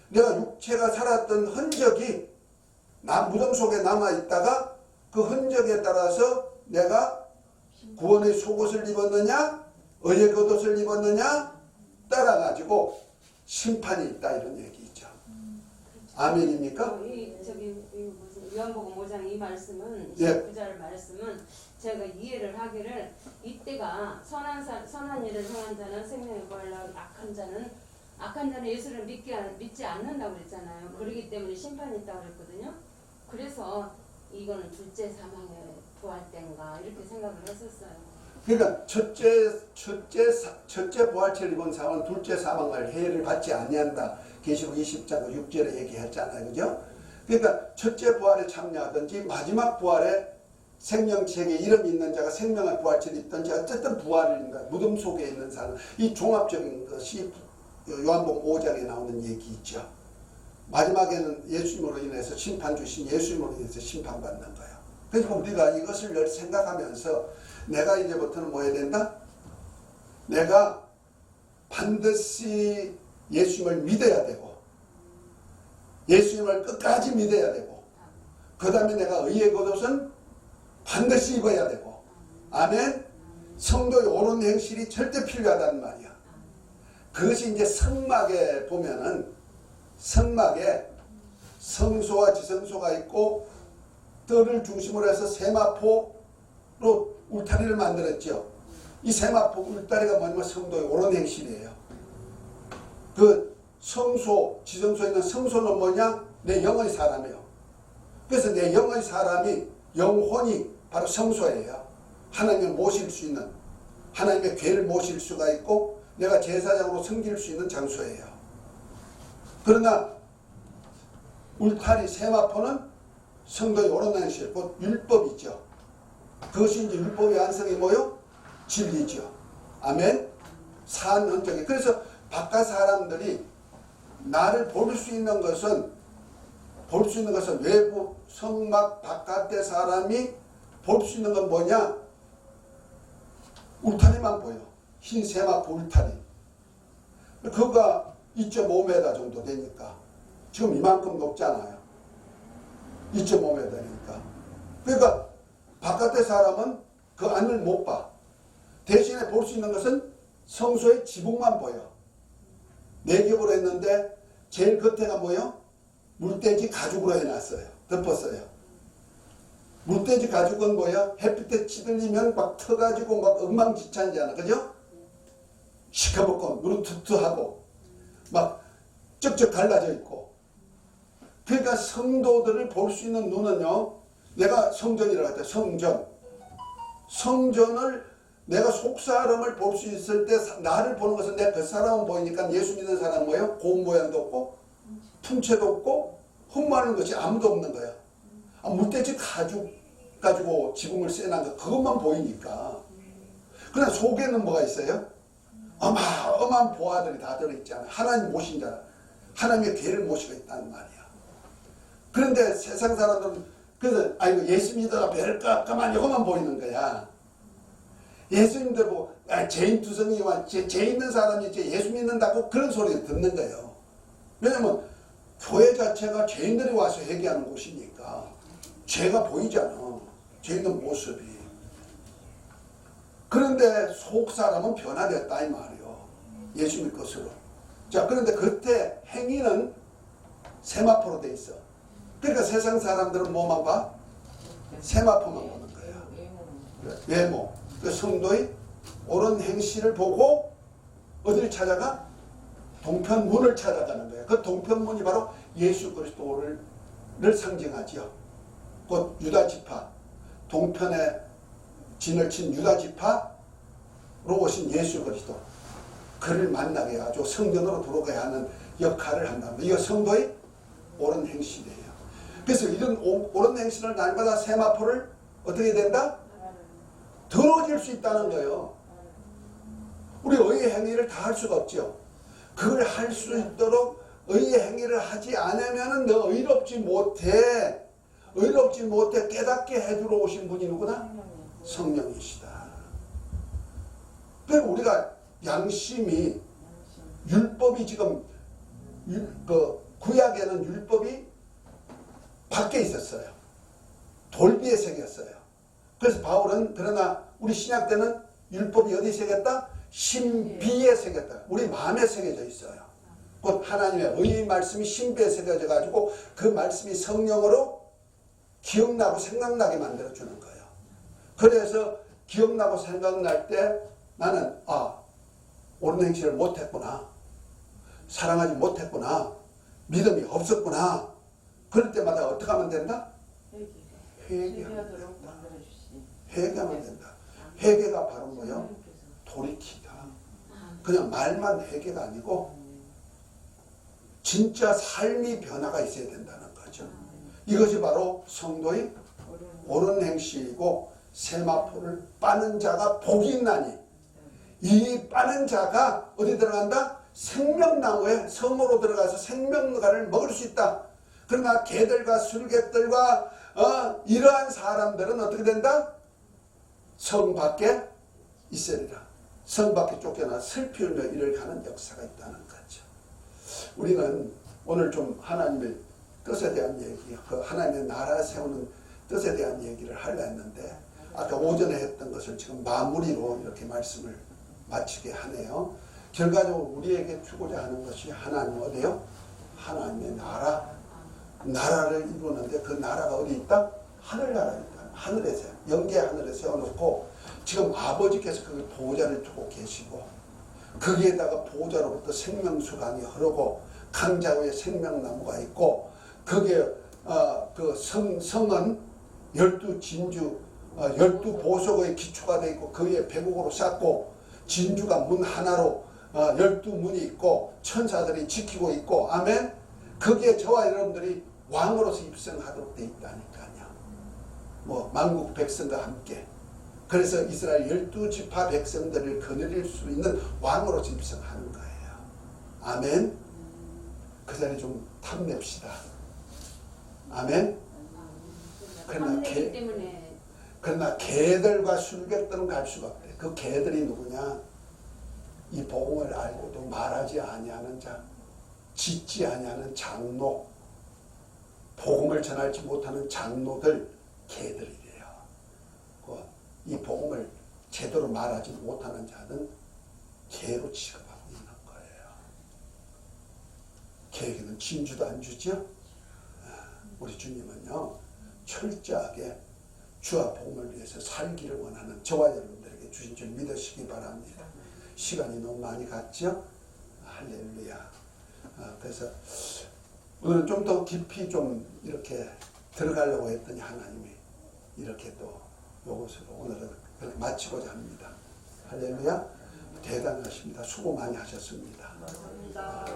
내가 육체가 살았던 흔적이 무덤 속에 남아있다가 그 흔적에 따라서 내가 구원의 속옷을 입었느냐 의의 겉옷을 입었느냐 따라가지고 심판이 있다 이런 얘기죠. 아멘입니까? 무슨 요한복음 5장 이 말씀은 예. 19절 말씀은 제가 이해를 하기를 이때가 선한 일을 행한 자는 생명의 부활로 악한 자는 예수를 믿지 않는다고 그랬잖아요. 그렇기 때문에 심판이 있다고 그랬거든요. 그래서 이거는 둘째 사망의 부활 때인가 이렇게 생각을 했었어요. 그러니까 첫째 부활체를 입은 사람은 둘째 사망을 해를 받지 아니한다. 계시록 20장 6절에 얘기했잖아요. 그죠? 그러니까 첫째 부활에 참여하든지 마지막 부활에 생명책에 이름이 있는 자가 생명의 부활체를 입든지 어쨌든 부활을 입는 거야. 무덤 속에 있는 사람. 이 종합적인 것이 요한복음 5장에 나오는 얘기죠. 마지막에는 예수님으로 인해서 심판 주신 예수님으로 인해서 심판받는 거예요. 그러니까 우리가 이것을 늘 생각하면서 내가 이제부터는 뭐 해야 된다? 내가 반드시 예수님을 믿어야 되고 예수님을 끝까지 믿어야 되고 그 다음에 내가 의의 겉옷은 반드시 입어야 되고 아멘. 성도의 옳은 행실이 절대 필요하다는 말이야. 그것이 이제 성막에 보면은 성막에 성소와 지성소가 있고 뜰을 중심으로 해서 세마포로 울타리를 만들었죠. 이 세마포 울타리가 뭐냐면 성도의 옳은 행실이에요. 그 성소, 지성소에 있는 성소는 뭐냐? 내 영의 사람이에요. 그래서 내 영의 사람이 영혼이 바로 성소예요. 하나님을 모실 수 있는, 하나님의 궤를 모실 수가 있고 내가 제사장으로 섬길 수 있는 장소예요. 그러나 울타리 세마포는 성도의 옳은 행실, 곧 율법이죠. 그것이 이제 율법의 완성이 뭐요? 진리죠. 아멘. 산 흔적이. 그래서 바깥 사람들이 나를 볼 수 있는 것은 외부 성막 바깥의 사람이 볼 수 있는 건 뭐냐? 울타리만 보여. 흰 세마포 울타리. 그거가 2.5m 정도 되니까 지금 이만큼 높잖아요. 2.5m니까. 그러니까 바깥의 사람은 그 안을 못 봐. 대신에 볼 수 있는 것은 성소의 지붕만 보여. 4겹으로 했는데 제일 겉에가 뭐예요? 물돼지 가죽으로 해놨어요. 덮었어요. 물돼지 가죽은 뭐야? 햇빛에 찌들리면 막 터가지고 막 엉망진창이잖아. 그죠? 시커멓고 누르투투하고 막 쩍쩍 갈라져 있고. 그러니까 성도들을 볼 수 있는 눈은요, 내가 성전이라고 했다. 성전을 내가 속사람을 볼 수 있을 때 나를 보는 것은 내가 그 사람은 보이니까 예수 믿는 사람은 뭐예요? 고운 모양도 없고 풍채도 없고 흠모하는 것이 아무도 없는 거야. 물돼지 가죽 가지고 지붕을 쎄난 거 그것만 보이니까. 그러나 속에는 뭐가 있어요? 어마어마한 보아들이 다 들어있잖아. 하나님 모신 자, 하나님의 궤를 모시고 있다는 말이야. 그런데 세상 사람들은 그래서 아이고 예수 믿어가 별까 까만 이것만 보이는 거야. 예수 믿어 보고 죄인 투성이와 죄 있는 사람이 이제 예수 믿는다고 그런 소리를 듣는 거예요. 왜냐면 교회 자체가 죄인들이 와서 회개하는 곳이니까 죄가 보이잖아. 죄 있는 모습이. 그런데 속 사람은 변화됐다 이 말이요. 예수 믿 것으로. 자, 그런데 그때 행위는 세마포로 돼 있어. 그러니까 세상 사람들은 뭐만 봐? 세마포만 보는 거야. 외모. 그 성도의 옳은 행실을 보고 어디를 찾아가? 동편문을 찾아가는 거야. 그 동편문이 바로 예수 그리스도를 상징하지요. 곧 유다 지파, 동편에 진을 친 유다 지파로 오신 예수 그리스도, 그를 만나게 해가지고 성전으로 들어오게 하는 역할을 한다는 거예요. 이거 성도의 옳은 행실이에요. 그래서 이런 옳은 행실을 날마다 세마포를 어떻게 된다? 들어질 수 있다는 거예요. 우리 의의 행위를 다 할 수가 없죠. 그걸 할 수 있도록 의의 행위를 하지 않으면 너 의롭지 못해. 의롭지 못해 깨닫게 해주러 오신 분이 누구나? 성령이시다. 그러니까 우리가 양심이, 율법이 지금 그 구약에는 율법이 밖에 있었어요. 돌비에 새겼어요. 그래서 바울은 그러나 우리 신약 때는 율법이 어디에 새겼다? 신비에 새겼다. 우리 마음에 새겨져 있어요. 곧 하나님의 의의 말씀이 신비에 새겨져 가지고 그 말씀이 성령으로 기억나고 생각나게 만들어주는 거예요. 그래서 기억나고 생각날 때 나는 옳은 행실을 못했구나. 사랑하지 못했구나. 믿음이 없었구나. 그럴 때마다 어떻게 하면 된다? 회개하면 된다. 회개하면 된다. 회개가 바로 뭐요? 돌이키다. 그냥 말만 회개가 아니고 진짜 삶이 변화가 있어야 된다는 거죠. 이것이 바로 성도의 옳은 행실이고 세마포를 빠는 자가 복이 있나니 이 빠는 자가 어디 들어간다? 생명나무에 성으로 들어가서 생명과를 먹을 수 있다. 그러나 개들과 술객들과 이러한 사람들은 어떻게 된다? 성 밖에 있으리라. 성 밖에 쫓겨나 슬피 울며 이를 가는 역사가 있다는 거죠. 우리는 오늘 좀 하나님의 뜻에 대한 얘기, 그 하나님의 나라 세우는 뜻에 대한 얘기를 하려 했는데 아까 오전에 했던 것을 지금 마무리로 이렇게 말씀을 마치게 하네요. 결과적으로 우리에게 주고자 하는 것이 하나님 어디요? 하나님의 나라를 이루는데 그 나라가 어디 있다? 하늘나라에 있다. 하늘에 영계 하늘에 세워놓고 지금 아버지께서 그 보좌를 두고 계시고 거기에다가 보좌로부터 생명수강이 흐르고 강자 위에 생명나무가 있고 거기에 그 성은 12진주 12보석의 기초가 되어 있고 그 위에 백옥으로 쌓고 진주가 문 하나로 12문이 있고 천사들이 지키고 있고 아멘. 거기에 저와 여러분들이 왕으로서 입성하도록 되어 있다니까요. 뭐 만국 백성과 함께. 그래서 이스라엘 12지파 백성들을 거느릴 수 있는 왕으로서 입성하는 거예요. 아멘. 그 자리 좀 탐냅시다. 아멘. 그러나 개들과 술객들은 갈 수가 없대. 그 개들이 누구냐? 이 복음을 알고도 말하지 아니하는 자, 짓지 아니하는 장로, 복음을 전하지 못하는 장로들, 개들이래요. 이 복음을 제대로 말하지 못하는 자는 개로 취급하고 있는 거예요. 개에게는 진주도 안 주죠? 우리 주님은요, 철저하게 주와 복음을 위해서 살기를 원하는 저와 여러분들에게 주신 줄 믿으시기 바랍니다. 시간이 너무 많이 갔죠? 할렐루야. 그래서 오늘은 좀 더 깊이 좀 이렇게 들어가려고 했더니 하나님이 이렇게 또 이것으로 오늘은 그렇게 마치고자 합니다. 할렐루야. 대단하십니다. 수고 많이 하셨습니다. 감사합니다.